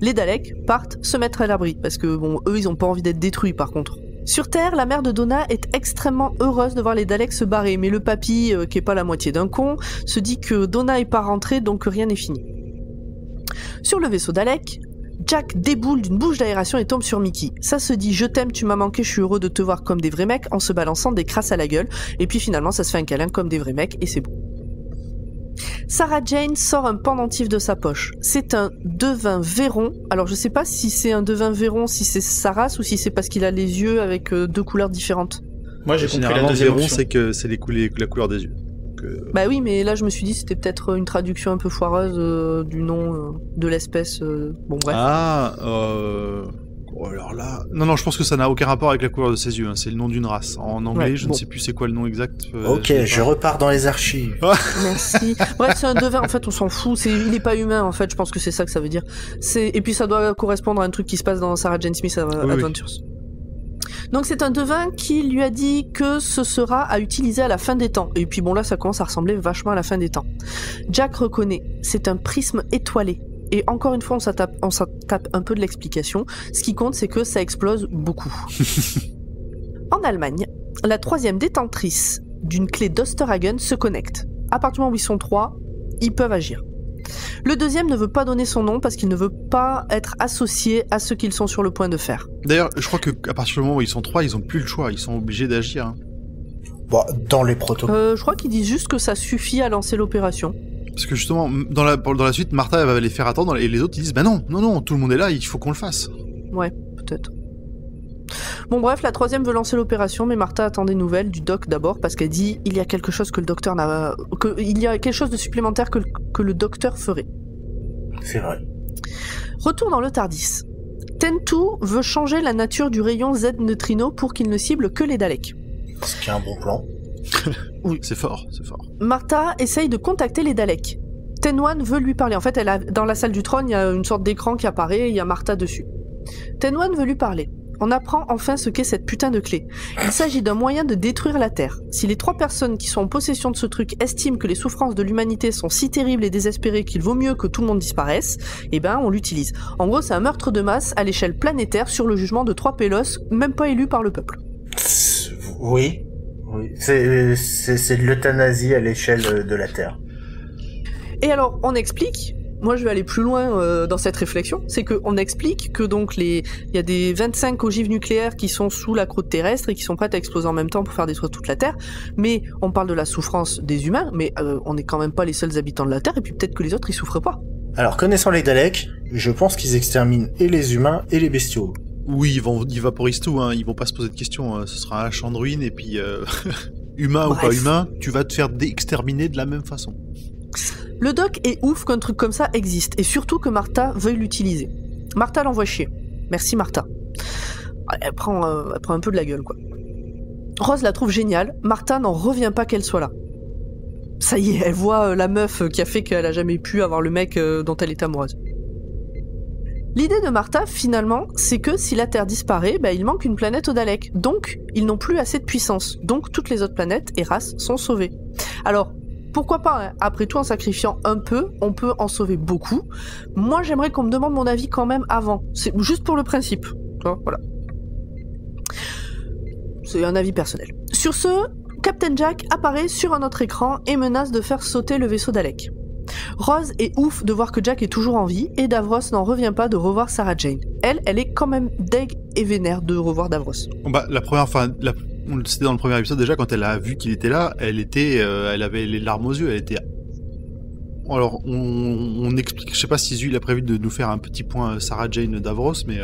[SPEAKER 1] Les Daleks partent se mettre à l'abri, parce que, bon, eux, ils ont pas envie d'être détruits, par contre. Sur Terre, la mère de Donna est extrêmement heureuse de voir les Daleks se barrer, mais le papy, qui est pas la moitié d'un con, se dit que Donna est pas rentrée, donc rien n'est fini. Sur le vaisseau Dalek, Jack déboule d'une bouche d'aération et tombe sur Mickey. Ça se dit « Je t'aime, tu m'as manqué, je suis heureux de te voir comme des vrais mecs » en se balançant des crasses à la gueule, et puis finalement ça se fait un câlin comme des vrais mecs, et c'est bon. Sarah Jane sort un pendentif de sa poche. C'est un devin Véron. Alors je sais pas si c'est un devin Véron, si c'est sa race, ou si c'est parce qu'il a les yeux avec 2 couleurs différentes.
[SPEAKER 2] Moi j'ai compris la
[SPEAKER 3] Généralement,
[SPEAKER 2] deuxième
[SPEAKER 3] Véron,
[SPEAKER 2] option.
[SPEAKER 3] c'est que c'est la couleur des yeux.
[SPEAKER 1] Bah oui, mais là je me suis dit c'était peut-être une traduction un peu foireuse du nom de l'espèce. Bon bref.
[SPEAKER 3] Oh, alors là... Non, je pense que ça n'a aucun rapport avec la couleur de ses yeux, hein. C'est le nom d'une race. En anglais,
[SPEAKER 1] Ouais,
[SPEAKER 3] je
[SPEAKER 1] bon.
[SPEAKER 3] ne sais plus c'est quoi le nom exact.
[SPEAKER 4] Ok, je repars dans les archives.
[SPEAKER 1] Merci. Bref, c'est un devin, en fait, on s'en fout. Il est pas humain, en fait, je pense que c'est ça que ça veut dire. Et puis ça doit correspondre à un truc qui se passe dans Sarah Jane Smith Adventures. Donc c'est un devin qui lui a dit que ce sera à utiliser à la fin des temps. Et puis bon là, ça commence à ressembler vachement à la fin des temps. Jack reconnaît, c'est un prisme étoilé. Et encore une fois, on s'en tape un peu de l'explication. Ce qui compte, c'est que ça explose beaucoup. En Allemagne, la 3e détentrice d'une clé d'Osterhagen se connecte. À partir du moment où ils sont 3, ils peuvent agir. Le 2e ne veut pas donner son nom parce qu'il ne veut pas être associé à ce qu'ils sont sur le point de faire.
[SPEAKER 3] D'ailleurs, je crois qu'à partir du moment où ils sont 3, ils ont plus le choix. Ils sont obligés d'agir. Hein.
[SPEAKER 4] Bon, dans les protocoles.
[SPEAKER 1] Je crois qu'ils disent juste que ça suffit à lancer l'opération.
[SPEAKER 3] Parce que justement, dans la suite, Martha elle va les faire attendre et les autres ils disent bah non, tout le monde est là, il faut qu'on le fasse.
[SPEAKER 1] Ouais, peut-être. Bon bref, la 3e veut lancer l'opération, mais Martha attend des nouvelles du doc d'abord parce qu'elle dit il y a quelque chose que le docteur n'a, il y a quelque chose de supplémentaire que le docteur ferait.
[SPEAKER 4] C'est vrai.
[SPEAKER 1] Retour dans le TARDIS. Tentu veut changer la nature du rayon Z neutrino pour qu'il ne cible que les Daleks.
[SPEAKER 4] Ce qui est un bon plan.
[SPEAKER 1] Oui.
[SPEAKER 3] C'est fort.
[SPEAKER 1] Martha essaye de contacter les Daleks. Tenwan veut lui parler. En fait, dans la salle du trône, il y a une sorte d'écran qui apparaît et il y a Martha dessus. Tenwan veut lui parler. On apprend enfin ce qu'est cette putain de clé. Il s'agit d'un moyen de détruire la Terre. Si les 3 personnes qui sont en possession de ce truc estiment que les souffrances de l'humanité sont si terribles et désespérées qu'il vaut mieux que tout le monde disparaisse, eh ben on l'utilise. En gros, c'est un meurtre de masse à l'échelle planétaire sur le jugement de 3 pélos, même pas élus par le peuple.
[SPEAKER 4] Oui. C'est de l'euthanasie à l'échelle de la Terre.
[SPEAKER 1] Et alors, on explique, moi je vais aller plus loin dans cette réflexion, c'est qu'on explique que donc il y a des 25 ogives nucléaires qui sont sous la croûte terrestre et qui sont prêtes à exploser en même temps pour faire détruire toute la Terre, mais on parle de la souffrance des humains, mais on n'est quand même pas les seuls habitants de la Terre, et puis peut-être que les autres ils souffrent pas.
[SPEAKER 4] Alors, connaissant les Daleks, je pense qu'ils exterminent et les humains et les bestiaux.
[SPEAKER 3] Oui, ils vaporisent tout, hein. Ils vont pas se poser de questions, hein. Ce sera un champ de ruines et puis humain
[SPEAKER 1] Bref.
[SPEAKER 3] ou pas humain, tu vas te faire exterminer de la même façon.
[SPEAKER 1] Le doc est ouf qu'un truc comme ça existe, et surtout que Martha veuille l'utiliser. Martha l'envoie chier. Merci Martha. Elle prend un peu de la gueule, quoi. Rose la trouve géniale, Martha n'en revient pas qu'elle soit là. Ça y est, elle voit la meuf qui a fait qu'elle a jamais pu avoir le mec dont elle est amoureuse. L'idée de Martha, finalement, c'est que si la Terre disparaît, il manque une planète aux Daleks. Donc, ils n'ont plus assez de puissance. Donc, toutes les autres planètes et races sont sauvées. Alors, pourquoi pas, hein. Après tout, en sacrifiant un peu, on peut en sauver beaucoup. Moi, j'aimerais qu'on me demande mon avis quand même avant. C'est juste pour le principe. Tu vois, voilà. C'est un avis personnel. Sur ce, Captain Jack apparaît sur un autre écran et menace de faire sauter le vaisseau Dalek. Rose est ouf de voir que Jack est toujours en vie et Davros n'en revient pas de revoir Sarah Jane. Elle est quand même deg et vénère de revoir Davros.
[SPEAKER 3] Bah, c'était dans le premier épisode déjà, quand elle a vu qu'il était là, elle avait les larmes aux yeux, elle était... Alors, on explique, je sais pas si Zu il a prévu de nous faire un petit point Sarah Jane Davros, mais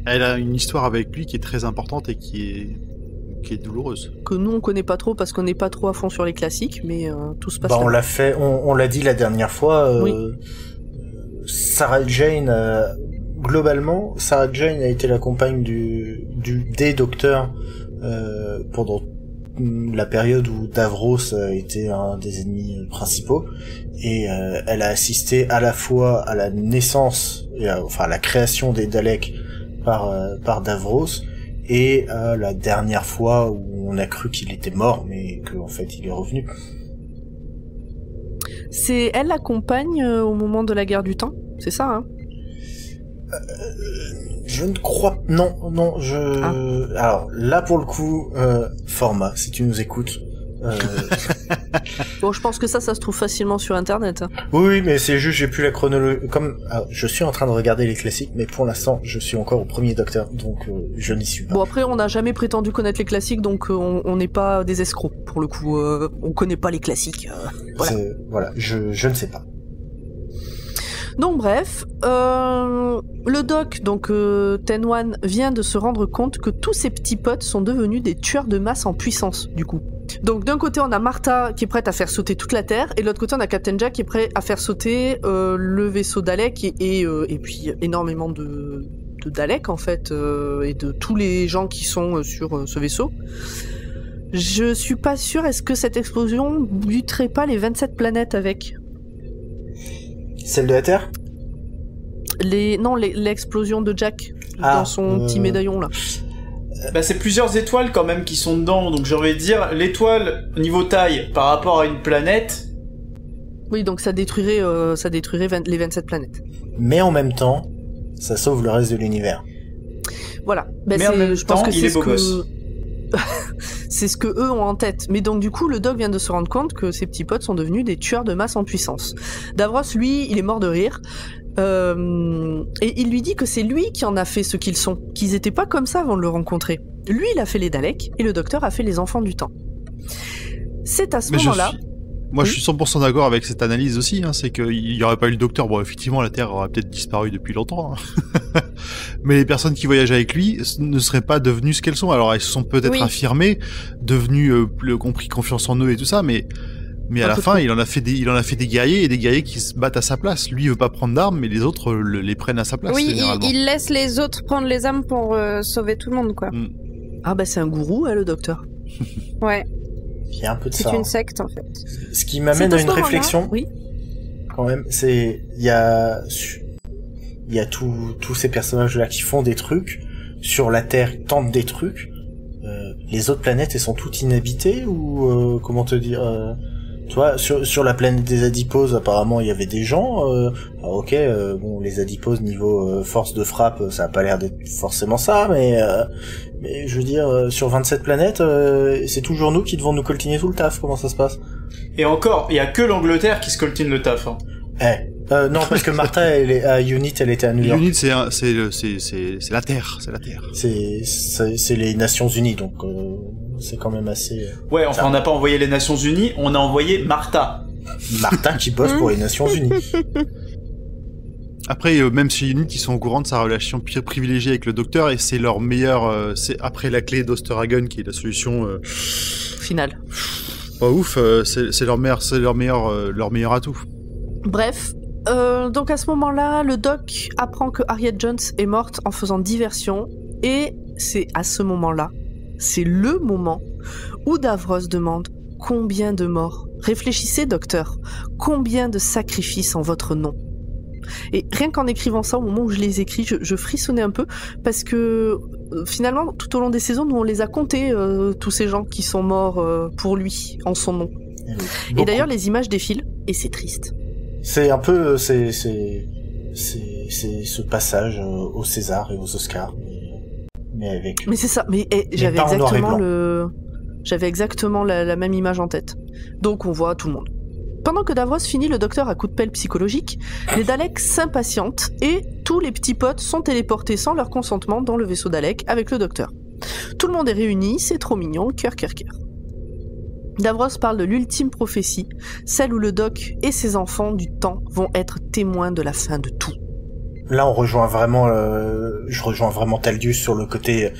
[SPEAKER 3] elle a une histoire avec lui qui est très importante et qui est douloureuse.
[SPEAKER 1] Que nous on connaît pas trop parce qu'on n'est pas trop à fond sur les classiques, mais tout se passe.
[SPEAKER 4] Bah, on l'a dit la dernière fois.
[SPEAKER 1] Oui.
[SPEAKER 4] Sarah Jane, globalement, Sarah Jane a été la compagne des docteurs pendant la période où Davros était un des ennemis principaux, et elle a assisté à la fois à la naissance et à la création des Daleks par Davros, et la dernière fois où on a cru qu'il était mort mais qu'en fait il est revenu.
[SPEAKER 1] C'est elle la compagne au moment de la guerre du temps, c'est ça, hein?
[SPEAKER 4] Je ne crois... Non, Alors, là, pour le coup, Format, si tu nous écoutes...
[SPEAKER 1] Bon, je pense que ça se trouve facilement sur Internet. Hein.
[SPEAKER 4] Oui, mais c'est juste, j'ai plus la chronologie... je suis en train de regarder les classiques, mais pour l'instant, je suis encore au premier Docteur, donc je n'y suis pas.
[SPEAKER 1] Bon, après, on n'a jamais prétendu connaître les classiques, donc on n'est pas des escrocs, pour le coup. On connaît pas les classiques.
[SPEAKER 4] Voilà, je ne sais pas.
[SPEAKER 1] Donc bref, le doc, donc Ten-One, vient de se rendre compte que tous ses petits potes sont devenus des tueurs de masse en puissance, du coup. Donc d'un côté on a Martha qui est prête à faire sauter toute la Terre, et de l'autre côté on a Captain Jack qui est prêt à faire sauter le vaisseau Dalek, et puis énormément de Dalek en fait, et de tous les gens qui sont sur ce vaisseau. Je suis pas sûre, est-ce que cette explosion buterait pas les 27 planètes avec ?
[SPEAKER 4] Celle de la Terre ?
[SPEAKER 1] L'explosion de Jack dans son petit médaillon là.
[SPEAKER 2] Bah, c'est plusieurs étoiles quand même qui sont dedans, donc j'ai envie de dire, l'étoile niveau taille par rapport à une planète...
[SPEAKER 1] Oui, donc ça détruirait les 27 planètes.
[SPEAKER 4] Mais en même temps, ça sauve le reste de l'univers.
[SPEAKER 1] Voilà.
[SPEAKER 2] Mais en même temps, il est beau gosse.
[SPEAKER 1] C'est ce que eux ont en tête. Mais donc du coup, le doc vient de se rendre compte que ses petits potes sont devenus des tueurs de masse en puissance. Davros, lui, il est mort de rire. Et il lui dit que c'est lui qui en a fait ce qu'ils sont, qu'ils étaient pas comme ça avant de le rencontrer. Lui, il a fait les Daleks, et le docteur a fait les enfants du temps. C'est à ce moment-là...
[SPEAKER 3] Moi, je suis 100% d'accord avec cette analyse aussi, hein, c'est qu'il n'y aurait pas eu le docteur. Bon, effectivement, la Terre aurait peut-être disparu depuis longtemps. Hein. Mais les personnes qui voyagent avec lui ne seraient pas devenues ce qu'elles sont. Alors, elles se sont peut-être affirmées, devenues, compris confiance en eux et tout ça, mais à la fin, il en a fait des guerriers, et des guerriers qui se battent à sa place. Lui, il veut pas prendre d'armes, mais les autres les prennent à sa place.
[SPEAKER 6] Oui, il laisse les autres prendre les armes pour sauver tout le monde, quoi.
[SPEAKER 3] Mm.
[SPEAKER 1] Ah bah c'est un gourou, le docteur.
[SPEAKER 6] Ouais.
[SPEAKER 4] Il y a un peu de ça.
[SPEAKER 6] C'est une secte, en fait.
[SPEAKER 4] Ce qui m'amène à une réflexion.
[SPEAKER 1] Oui.
[SPEAKER 4] Quand même, il y a tous ces personnages-là qui font des trucs. Sur la Terre, tentent des trucs. Les autres planètes, elles sont toutes inhabitées ou comment te dire tu vois, sur la planète des adiposes, apparemment, il y avait des gens. Ok, bon, les adiposes niveau force de frappe, ça a pas l'air d'être forcément ça, mais je veux dire, sur 27 planètes, c'est toujours nous qui devons nous coltiner tout le taf. Comment ça se passe ?
[SPEAKER 2] Et encore, il y a que l'Angleterre qui se coltine le taf. Hein.
[SPEAKER 4] Non, parce que Martha, elle est à Unit, elle était à New York.
[SPEAKER 3] Unit, c'est la Terre, c'est la Terre.
[SPEAKER 4] C'est les Nations Unies, donc c'est quand même assez...
[SPEAKER 2] Ouais, enfin, on n'a pas envoyé les Nations Unies, on a envoyé Martha.
[SPEAKER 4] Martha qui bosse pour les Nations Unies.
[SPEAKER 3] Après, même chez Unit, ils sont au courant de sa relation privilégiée avec le docteur, et c'est leur meilleur... c'est après la clé d'Osterhagen qui est la solution...
[SPEAKER 1] Finale.
[SPEAKER 3] Pas ouf, c'est leur meilleur atout.
[SPEAKER 1] Bref, donc à ce moment-là, le doc apprend que Harriet Jones est morte en faisant diversion, et c'est à ce moment-là, c'est le moment où Davros demande combien de morts. Réfléchissez, docteur, combien de sacrifices en votre nom. Et rien qu'en écrivant ça, au moment où je les écris, je frissonnais un peu, parce que finalement, tout au long des saisons, nous on les a comptés, tous ces gens qui sont morts pour lui, en son nom. Et d'ailleurs, les images défilent, et c'est triste.
[SPEAKER 4] C'est un peu, c'est ce passage au César et aux Oscars, mais avec.
[SPEAKER 1] Mais c'est ça. Mais j'avais exactement la même image en tête. Donc on voit tout le monde. Pendant que Davros finit le docteur à coups de pelle psychologique, les Daleks s'impatientent et tous les petits potes sont téléportés sans leur consentement dans le vaisseau Dalek avec le docteur. Tout le monde est réuni, c'est trop mignon, cœur. Davros parle de l'ultime prophétie, celle où le doc et ses enfants du temps vont être témoins de la fin de tout.
[SPEAKER 4] Là, on rejoint vraiment, je rejoins vraiment Taldius sur le côté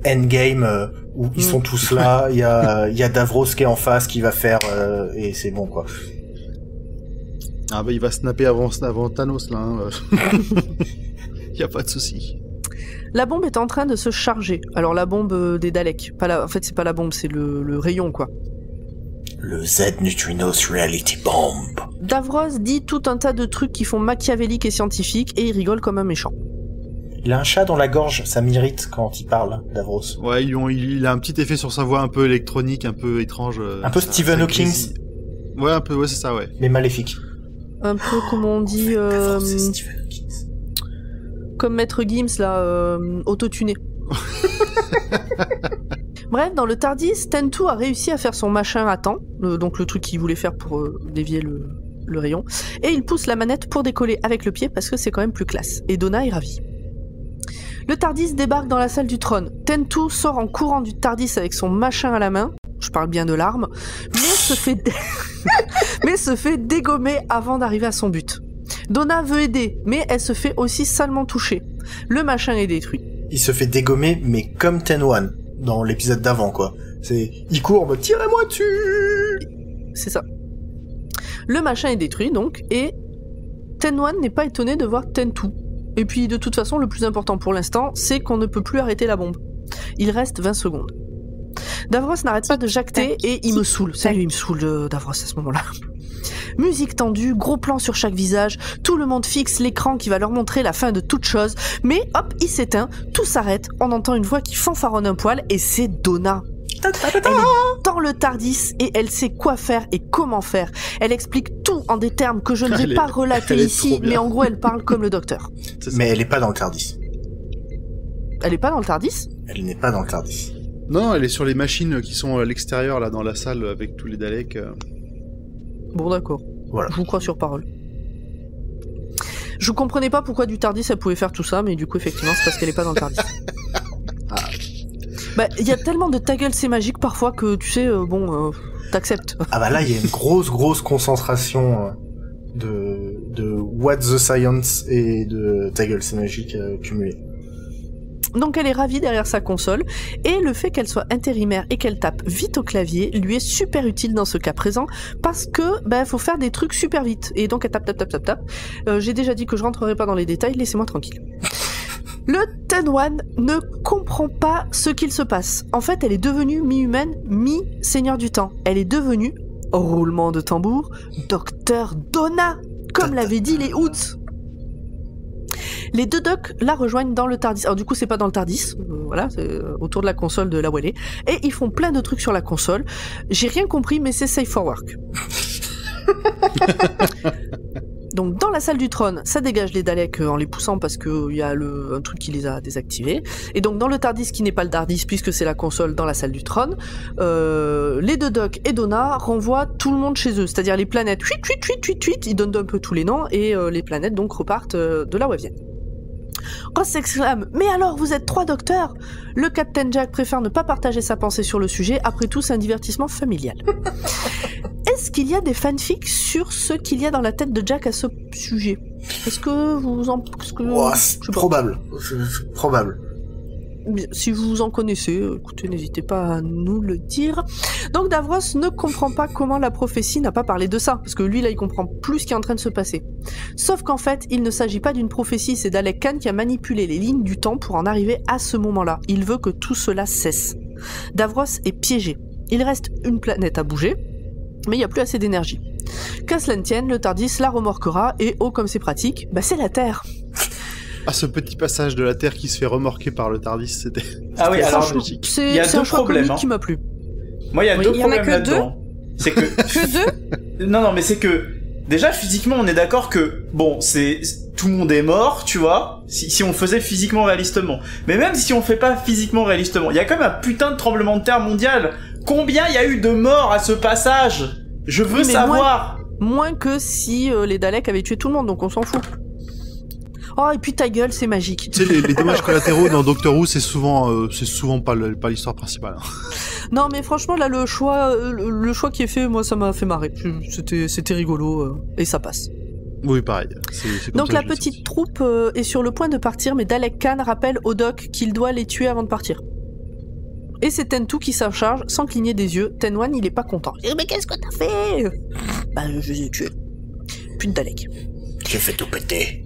[SPEAKER 4] endgame où ils sont tous là. Il y a Davros qui est en face qui va faire et c'est bon quoi.
[SPEAKER 3] Ah bah il va snapper avant Thanos là. Hein. Y a pas de souci.
[SPEAKER 1] La bombe est en train de se charger. Alors la bombe des Daleks, en fait c'est pas la bombe, c'est le rayon quoi.
[SPEAKER 4] Le Z-Neutrinos Reality Bomb.
[SPEAKER 1] Davros dit tout un tas de trucs qui font machiavélique et scientifique et il rigole comme un méchant.
[SPEAKER 4] Il a un chat dans la gorge, ça m'irrite quand il parle, Davros.
[SPEAKER 3] Ouais, il a un petit effet sur sa voix un peu électronique, un peu étrange.
[SPEAKER 4] Un peu Stephen Hawking.
[SPEAKER 3] Ouais, un peu, ouais, c'est ça, ouais.
[SPEAKER 4] Mais maléfique.
[SPEAKER 1] Un peu comme on dit...
[SPEAKER 4] Davros, c'est Stephen Hawking.
[SPEAKER 1] Comme Maître Gims, là, autotuné. Bref, dans le TARDIS, Tentu a réussi à faire son machin à temps, donc le truc qu'il voulait faire pour dévier le rayon, et il pousse la manette pour décoller avec le pied parce que c'est quand même plus classe. Et Donna est ravie. Le TARDIS débarque dans la salle du trône. Tentu sort en courant du TARDIS avec son machin à la main, je parle bien de l'arme, mais se fait dégommer avant d'arriver à son but. Donna veut aider, mais elle se fait aussi salement toucher. Le machin est détruit.
[SPEAKER 4] Il se fait dégommer, mais comme Ten-One, dans l'épisode d'avant, quoi. Il court en mode « Tirez-moi dessus !»
[SPEAKER 1] C'est ça. Le machin est détruit, donc, et Ten-One n'est pas étonné de voir Ten-Two. Et puis, de toute façon, le plus important pour l'instant, c'est qu'on ne peut plus arrêter la bombe. Il reste 20 secondes. Davros n'arrête pas de jacter, et il me saoule. Sérieux, il me saoule, Davros, à ce moment-là. Musique tendue, gros plan sur chaque visage, tout le monde fixe l'écran qui va leur montrer la fin de toute chose, mais hop, il s'éteint, tout s'arrête, on entend une voix qui fanfaronne un poil, et c'est Donna. Elle est dans le TARDIS et elle sait quoi faire et comment faire. Elle explique tout en des termes que je ne vais pas relater ici, mais en gros elle parle comme le docteur.
[SPEAKER 4] Mais elle est pas dans le TARDIS.
[SPEAKER 1] Elle est pas dans le TARDIS ?
[SPEAKER 4] Elle n'est pas dans le TARDIS.
[SPEAKER 3] Non, elle est sur les machines qui sont à l'extérieur, là, dans la salle, avec tous les Daleks.
[SPEAKER 1] Bon, d'accord.
[SPEAKER 4] Voilà.
[SPEAKER 1] Je vous crois sur parole. Je comprenais pas pourquoi du TARDIS elle pouvait faire tout ça, mais du coup, effectivement, c'est parce qu'elle est pas dans le TARDIS. Bah, il y a tellement de ta gueule, c'est magique parfois que tu sais, t'acceptes.
[SPEAKER 4] Ah bah là, il y a une grosse concentration de What the Science et de ta gueule, c'est magique cumulé.
[SPEAKER 1] Donc elle est ravie derrière sa console, et le fait qu'elle soit intérimaire et qu'elle tape vite au clavier lui est super utile dans ce cas présent, parce que faut faire des trucs super vite, et donc elle tape. J'ai déjà dit que je rentrerai pas dans les détails, laissez-moi tranquille. Le Ten-One ne comprend pas ce qu'il se passe. En fait, elle est devenue mi-humaine, mi-seigneur du temps. Elle est devenue, roulement de tambour, Docteur Donna, comme l'avaient dit les Hoots. Les deux docs la rejoignent dans le TARDIS. Alors du coup, c'est pas dans le TARDIS, voilà, c'est autour de la console de là où elle est. Et ils font plein de trucs sur la console. J'ai rien compris, mais c'est safe for work. Donc dans la salle du trône, ça dégage les Daleks en les poussant parce qu'il y a un truc qui les a désactivés. Et donc dans le TARDIS qui n'est pas le TARDIS puisque c'est la console dans la salle du trône, les deux Doc et Donna renvoient tout le monde chez eux. C'est-à-dire les planètes, ils donnent un peu tous les noms et les planètes donc repartent de là où elles viennent. Ross s'exclame « Mais alors, vous êtes 3 docteurs ?» Le Captain Jack préfère ne pas partager sa pensée sur le sujet, après tout c'est un divertissement familial. Est-ce qu'il y a des fanfics sur ce qu'il y a dans la tête de Jack à ce sujet ? Est-ce que vous en...
[SPEAKER 4] c'est probable. Probable.
[SPEAKER 1] Si vous en connaissez, écoutez, n'hésitez pas à nous le dire. Donc Davros ne comprend pas comment la prophétie n'a pas parlé de ça, parce que lui là il comprend plus ce qui est en train de se passer. Sauf qu'en fait, il ne s'agit pas d'une prophétie, c'est Dalek Khan qui a manipulé les lignes du temps pour en arriver à ce moment-là. Il veut que tout cela cesse. Davros est piégé. Il reste une planète à bouger, mais il n'y a plus assez d'énergie. Qu'à cela ne tienne, le TARDIS la remorquera, et oh comme c'est pratique, c'est la Terre.
[SPEAKER 3] Ah, ce petit passage de la Terre qui se fait remorquer par le TARDIS, c'était...
[SPEAKER 2] Ah oui, alors
[SPEAKER 3] logique.
[SPEAKER 1] C'est un choix comique qui m'a plu.
[SPEAKER 2] Moi, il y a deux problèmes là-dedans. C'est que...
[SPEAKER 6] Que deux?
[SPEAKER 2] Non, mais c'est que... Déjà, physiquement, on est d'accord que... Bon, tout le monde est mort, tu vois, si on faisait physiquement réalistement. Mais même si on fait pas physiquement réalistement, il y a quand même un putain de tremblement de terre mondial. Combien il y a eu de morts à ce passage? Je veux savoir.
[SPEAKER 1] Moins que si les Daleks avaient tué tout le monde, donc on s'en fout. Oh, et puis ta gueule, c'est magique.
[SPEAKER 3] Tu sais, les dommages collatéraux dans Doctor Who, c'est souvent pas l'histoire principale.
[SPEAKER 1] Non, mais franchement, là, le choix qui est fait, moi, ça m'a fait marrer. C'était rigolo, et ça passe.
[SPEAKER 3] Oui, pareil. C'est comme
[SPEAKER 1] donc
[SPEAKER 3] ça
[SPEAKER 1] la
[SPEAKER 3] que je
[SPEAKER 1] petite
[SPEAKER 3] l'ai
[SPEAKER 1] troupe est sur le point de partir, mais Dalek Khan rappelle au Doc qu'il doit les tuer avant de partir. Et c'est Ten2 qui s'en charge, sans cligner des yeux. Ten-One, il est pas content. Il dit, mais qu'est-ce que t'as fait? Bah, je les ai tués. Plus de Dalek.
[SPEAKER 4] J'ai fait tout péter.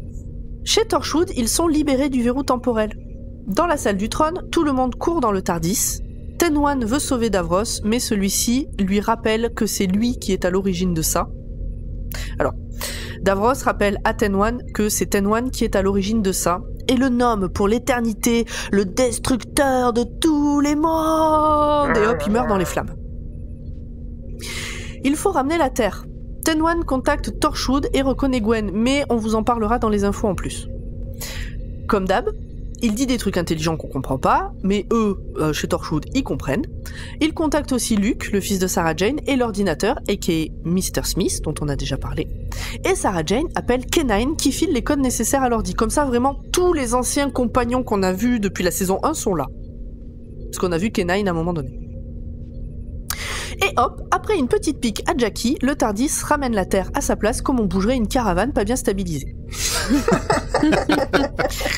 [SPEAKER 1] Chez Torchwood, ils sont libérés du verrou temporel. Dans la salle du trône, tout le monde court dans le Tardis. Ten-One veut sauver Davros, mais celui-ci lui rappelle que c'est lui qui est à l'origine de ça. Alors, Davros rappelle à Ten-One que c'est Ten-One qui est à l'origine de ça, et le nomme pour l'éternité le destructeur de tous les mondes. Et hop, il meurt dans les flammes. Il faut ramener la Terre. Ten-One contacte Torchwood et reconnaît Gwen, mais on vous en parlera dans les infos en plus. Comme d'hab, il dit des trucs intelligents qu'on comprend pas, mais eux, chez Torchwood, ils comprennent. Il contacte aussi Luke, le fils de Sarah Jane, et l'ordinateur, aka Mr. Smith, dont on a déjà parlé. Et Sarah Jane appelle K9, qui file les codes nécessaires à l'ordi. Comme ça, vraiment, tous les anciens compagnons qu'on a vus depuis la saison 1 sont là. Parce qu'on a vu K9 à un moment donné. Et hop, après une petite pique à Jackie, le Tardis ramène la Terre à sa place comme on bougerait une caravane pas bien stabilisée.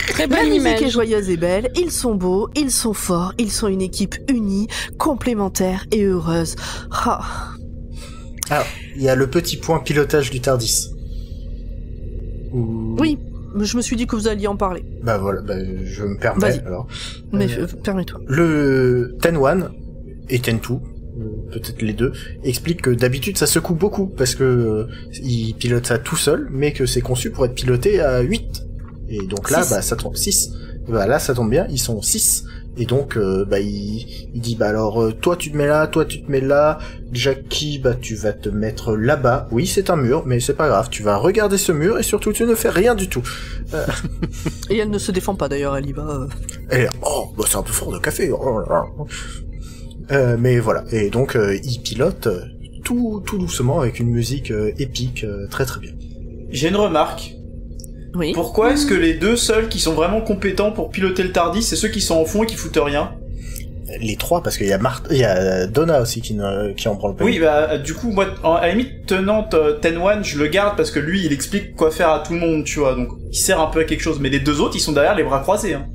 [SPEAKER 6] Très
[SPEAKER 1] La
[SPEAKER 6] bonne
[SPEAKER 1] musique
[SPEAKER 6] image.
[SPEAKER 1] est joyeuse et belle, ils sont beaux, ils sont forts, ils sont une équipe unie, complémentaire et heureuse. Ah.
[SPEAKER 4] Alors, il y a le petit point pilotage du Tardis.
[SPEAKER 1] Oui, je me suis dit que vous alliez en parler.
[SPEAKER 4] Bah voilà, je me permets
[SPEAKER 1] Vas-y.
[SPEAKER 4] alors.
[SPEAKER 1] Mais permets-toi.
[SPEAKER 4] Le Ten-One et Ten-Two, peut-être les deux, expliquent que d'habitude ça secoue beaucoup parce que il pilote ça tout seul, mais que c'est conçu pour être piloté à 8. Et donc là,
[SPEAKER 1] Six.
[SPEAKER 4] ça tombe 6. Bah là, ça tombe bien, ils sont 6. Et donc, il dit, alors, toi tu te mets là, toi tu te mets là, Jackie, tu vas te mettre là-bas. Oui, c'est un mur, mais c'est pas grave, tu vas regarder ce mur et surtout tu ne fais rien du tout.
[SPEAKER 1] Et elle ne se défend pas d'ailleurs, elle y va.
[SPEAKER 4] Et c'est un peu fort de café. Mais voilà, et donc il pilote tout doucement avec une musique épique, très très bien.
[SPEAKER 2] J'ai une remarque.
[SPEAKER 1] Oui.
[SPEAKER 2] Pourquoi est-ce que les deux seuls qui sont vraiment compétents pour piloter le Tardis, c'est ceux qui sont en fond et qui foutent rien?
[SPEAKER 4] Les trois, parce qu'il y a il y a Donna aussi qui en prend le pays.
[SPEAKER 2] Oui, bah du coup, moi, à la limite, tenante Ten-One, je le garde parce que lui, il explique quoi faire à tout le monde, tu vois, donc il sert un peu à quelque chose. Mais les deux autres, ils sont derrière les bras croisés. Hein.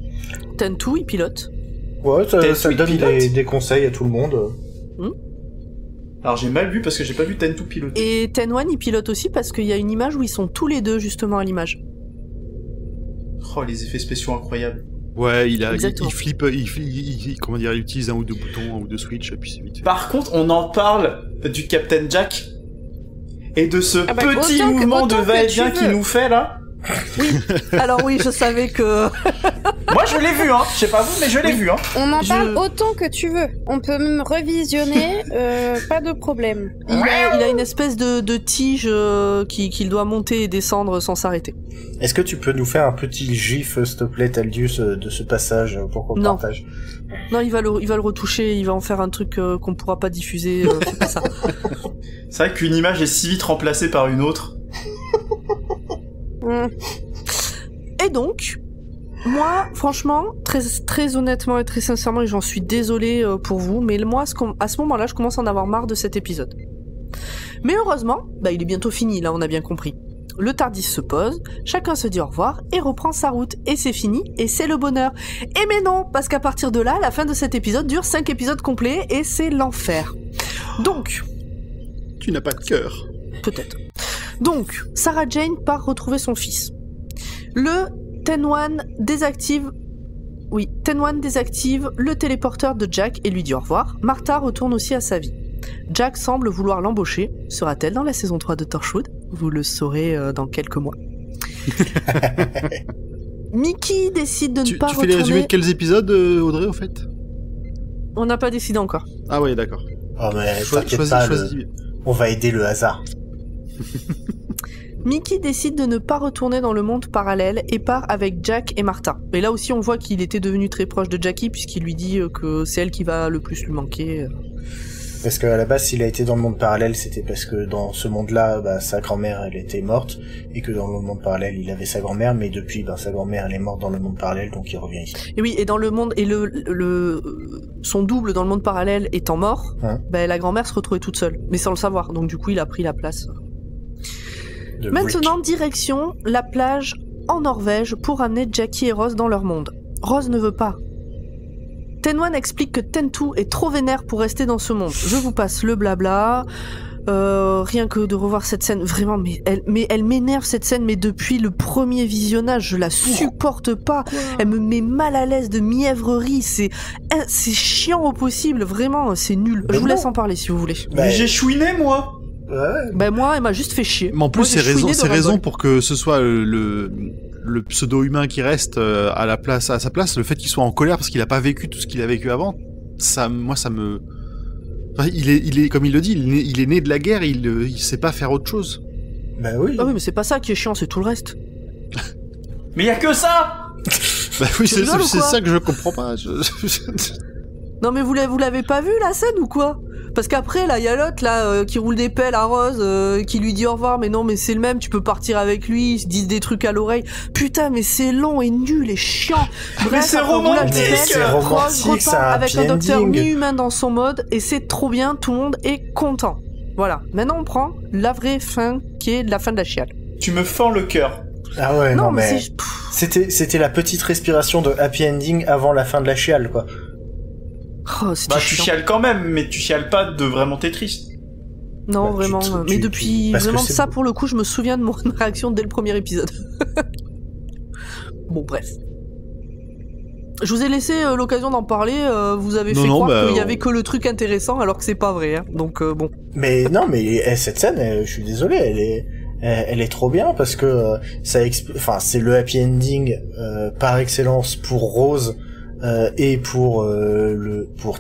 [SPEAKER 1] Ten-Two, il pilote.
[SPEAKER 4] Ouais, ça
[SPEAKER 2] Ten-Two,
[SPEAKER 4] donne
[SPEAKER 2] il pilote.
[SPEAKER 4] des conseils à tout le monde.
[SPEAKER 2] Alors j'ai mal vu parce que j'ai pas vu Ten-Two piloter.
[SPEAKER 1] Et Ten-One, il pilote aussi parce qu'il y a une image où ils sont tous les deux justement à l'image.
[SPEAKER 2] Oh, les effets spéciaux incroyables.
[SPEAKER 3] Ouais, il
[SPEAKER 1] Exactement.
[SPEAKER 3] flippe, comment dire, il utilise un ou deux boutons, un ou deux switches, et puis c'est vite fait.
[SPEAKER 2] Par contre, on en parle du Captain Jack et de ce
[SPEAKER 6] Ah bah,
[SPEAKER 2] petit
[SPEAKER 6] autant que-
[SPEAKER 2] mouvement de
[SPEAKER 6] autant que
[SPEAKER 2] va-et-vient
[SPEAKER 6] tu
[SPEAKER 2] qu'il
[SPEAKER 6] veux.
[SPEAKER 2] nous fait là.
[SPEAKER 1] Alors oui, je savais que...
[SPEAKER 2] Moi je l'ai vu, hein. Je sais pas vous, mais je l'ai vu, hein.
[SPEAKER 6] On en
[SPEAKER 1] Je-
[SPEAKER 6] parle autant que tu veux. On peut même revisionner, pas de problème.
[SPEAKER 1] Il a une espèce de tige qu'il doit monter et descendre sans s'arrêter.
[SPEAKER 4] Est-ce que tu peux nous faire un petit gif, s'il te plaît, Taldius, de ce passage pour qu'on
[SPEAKER 1] Non.
[SPEAKER 4] partage?
[SPEAKER 1] Non, il va le retoucher, il va en faire un truc qu'on pourra pas diffuser, c'est pas ça.
[SPEAKER 2] C'est vrai qu'une image est si vite remplacée par une autre.
[SPEAKER 1] Et donc, moi, franchement, très, très honnêtement et très sincèrement, et j'en suis désolée pour vous, mais moi, à ce moment-là, je commence à en avoir marre de cet épisode. Mais heureusement, il est bientôt fini, là, on a bien compris. Le Tardis se pose, chacun se dit au revoir et reprend sa route. Et c'est fini, et c'est le bonheur. Et mais non, parce qu'à partir de là, la fin de cet épisode dure 5 épisodes complets, et c'est l'enfer. Donc,
[SPEAKER 3] Tu n'as pas de cœur.
[SPEAKER 1] peut-être. Donc, Sarah Jane part retrouver son fils. Le Ten-One désactive le téléporteur de Jack et lui dit au revoir. Martha retourne aussi à sa vie. Jack semble vouloir l'embaucher. Sera-t-elle dans la saison 3 de Torchwood? Vous le saurez dans quelques mois. Mickey décide de ne
[SPEAKER 3] Tu
[SPEAKER 1] pas
[SPEAKER 3] fais
[SPEAKER 1] retourner...
[SPEAKER 3] les résumés de quels épisodes, Audrey, au fait?
[SPEAKER 1] On n'a pas décidé encore.
[SPEAKER 3] Ah ouais, d'accord.
[SPEAKER 4] Oh, mais t'inquiète pas, On va aider le hasard.
[SPEAKER 1] Mickey décide de ne pas retourner dans le monde parallèle et part avec Jack et Martha. Et là aussi on voit qu'il était devenu très proche de Jackie puisqu'il lui dit que c'est elle qui va le plus lui manquer.
[SPEAKER 4] Parce qu'à la base, s'il a été dans le monde parallèle, c'était parce que dans ce monde-là, sa grand-mère, elle était morte, et que dans le monde parallèle, il avait sa grand-mère, mais depuis, sa grand-mère, elle est morte dans le monde parallèle, donc il revient ici.
[SPEAKER 1] Et oui, et dans le monde, et son double dans le monde parallèle étant mort, la grand-mère se retrouvait toute seule, mais sans le savoir, donc du coup, il a pris la place. Maintenant, direction la plage en Norvège pour amener Jackie et Rose dans leur monde. Rose ne veut pas. Ten-One explique que Ten-Two est trop vénère pour rester dans ce monde. Je vous passe le blabla. Rien que de revoir cette scène, vraiment, mais elle m'énerve cette scène, mais depuis le premier visionnage, je la supporte pas. Elle me met mal à l'aise de mièvrerie, c'est chiant au possible, vraiment, c'est nul. Je vous laisse en parler si vous voulez.
[SPEAKER 2] Mais j'ai chouiné, moi.
[SPEAKER 1] Ouais. Moi, elle m'a juste fait chier.
[SPEAKER 3] Mais en plus, c'est raison pour que ce soit le pseudo-humain qui reste à sa place, le fait qu'il soit en colère parce qu'il a pas vécu tout ce qu'il a vécu avant, ça me... Enfin, il est comme il le dit, il est né de la guerre, il sait pas faire autre chose.
[SPEAKER 4] Bah oui.
[SPEAKER 1] Ah oui, mais c'est pas ça qui est chiant, c'est tout le reste.
[SPEAKER 2] Mais y a que ça.
[SPEAKER 3] Bah oui, c'est ça que je comprends pas.
[SPEAKER 1] Non mais vous l'avez pas vu la scène ou quoi? Parce qu'après là, il y a l'autre là qui roule des pelles à Rose, qui lui dit au revoir, mais non mais c'est le même, tu peux partir avec lui, ils se disent des trucs à l'oreille. Putain mais c'est long et nul et chiant. Bref,
[SPEAKER 2] mais c'est romantique.
[SPEAKER 1] Rose repart avec un docteur mi-humain dans son mode et c'est trop bien, tout le monde est content. Voilà, maintenant on prend la vraie fin qui est la fin de la chiale.
[SPEAKER 2] Tu me fends le cœur.
[SPEAKER 4] Ah ouais, non mais c'était la petite respiration de happy ending avant la fin de la chiale quoi.
[SPEAKER 1] Oh,
[SPEAKER 2] tu chiales quand même, mais tu chiales pas de vraiment t'es triste.
[SPEAKER 1] Non, vraiment. Mais depuis vraiment ça, pour le coup, je me souviens de mon réaction dès le premier épisode. Bon, bref. Je vous ai laissé l'occasion d'en parler. Vous avez fait croire qu'il y avait que le truc intéressant, alors que c'est pas vrai. Hein. Donc bon.
[SPEAKER 4] Mais non, mais cette scène, je suis désolé, elle est trop bien parce que c'est le happy ending par excellence pour Rose. Et pour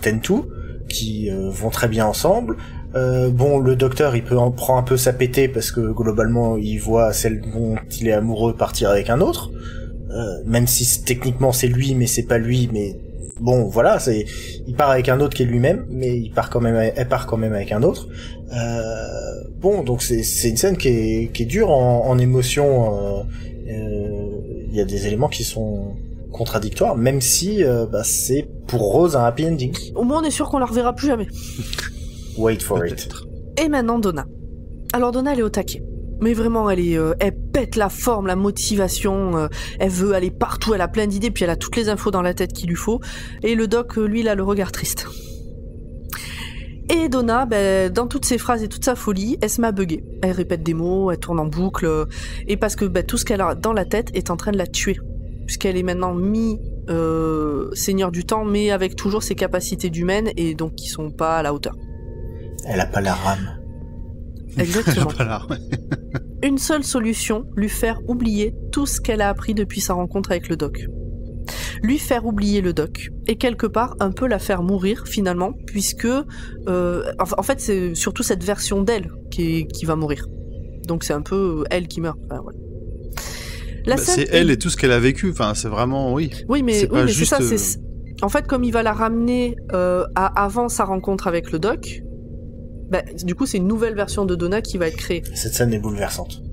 [SPEAKER 4] Ten-Two qui vont très bien ensemble. Le docteur il prend un peu sa pétée parce que globalement il voit celle dont il est amoureux partir avec un autre, même si techniquement c'est lui mais c'est pas lui, mais bon voilà, il part avec un autre qui est lui-même, mais elle part quand même avec un autre. Donc c'est une scène qui est dure en émotion. Il y a des éléments qui sont contradictoire, même si c'est pour Rose un happy ending.
[SPEAKER 1] Au moins on est sûr qu'on la reverra plus jamais.
[SPEAKER 4] Wait for it.
[SPEAKER 1] Et maintenant Donna. Alors Donna elle est au taquet. Mais vraiment elle pète la forme, la motivation, elle veut aller partout, elle a plein d'idées, puis elle a toutes les infos dans la tête qu'il lui faut. Et le doc, lui, il a le regard triste. Et Donna, dans toutes ses phrases et toute sa folie, elle se met à bugger. Elle répète des mots, elle tourne en boucle, et parce que tout ce qu'elle a dans la tête est en train de la tuer. Puisqu'elle est maintenant seigneur du temps, mais avec toujours ses capacités d'humaine, et donc qui sont pas à la hauteur.
[SPEAKER 4] Elle a pas la rame.
[SPEAKER 1] Exactement. Une seule solution, lui faire oublier tout ce qu'elle a appris depuis sa rencontre avec le doc. Lui faire oublier le doc, et quelque part un peu la faire mourir finalement, puisque en fait c'est surtout cette version d'elle qui va mourir. Donc c'est un peu elle qui meurt. Enfin, voilà.
[SPEAKER 3] C'est elle et tout ce qu'elle a vécu, enfin c'est vraiment oui.
[SPEAKER 1] Oui mais
[SPEAKER 3] juste...
[SPEAKER 1] c'est ça. En fait comme il va la ramener avant sa rencontre avec le doc, du coup c'est une nouvelle version de Donna qui va être créée.
[SPEAKER 4] Cette scène est bouleversante.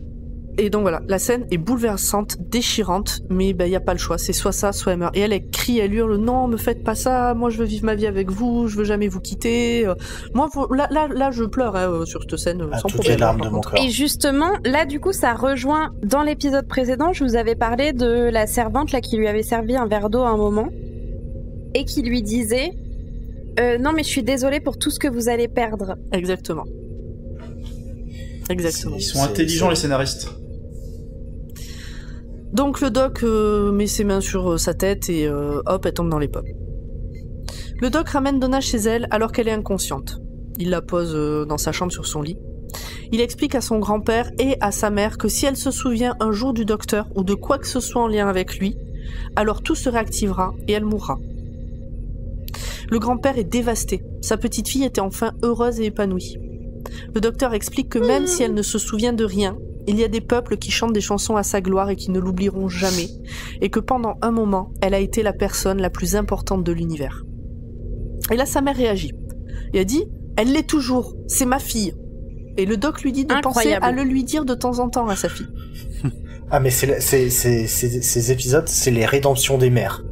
[SPEAKER 1] Et donc voilà, la scène est bouleversante, déchirante, mais y a pas le choix, c'est soit ça, soit elle meurt. Et elle crie, elle hurle, non, me faites pas ça, moi je veux vivre ma vie avec vous, je veux jamais vous quitter. Moi, là, je pleure sur cette scène, sans
[SPEAKER 4] toutes les larmes de mon corps.
[SPEAKER 6] Et justement, là, du coup, ça rejoint, dans l'épisode précédent, je vous avais parlé de la servante là qui lui avait servi un verre d'eau à un moment, et qui lui disait, non mais je suis désolée pour tout ce que vous allez perdre.
[SPEAKER 1] Exactement.
[SPEAKER 2] Ils sont intelligents les scénaristes.
[SPEAKER 1] Donc le doc met ses mains sur sa tête et hop, elle tombe dans les pommes. Le doc ramène Donna chez elle alors qu'elle est inconsciente. Il la pose dans sa chambre sur son lit. Il explique à son grand-père et à sa mère que si elle se souvient un jour du docteur ou de quoi que ce soit en lien avec lui, alors tout se réactivera et elle mourra. Le grand-père est dévasté. Sa petite fille était enfin heureuse et épanouie. Le docteur explique que même si elle ne se souvient de rien, il y a des peuples qui chantent des chansons à sa gloire et qui ne l'oublieront jamais, et que pendant un moment, elle a été la personne la plus importante de l'univers. Et là, sa mère réagit. Et elle dit « Elle l'est toujours, c'est ma fille ». Et le doc lui dit de
[SPEAKER 6] Incroyable.
[SPEAKER 1] penser à le lui dire de temps en temps à sa fille.
[SPEAKER 4] Ah, mais ces épisodes, c'est les rédemptions des mères.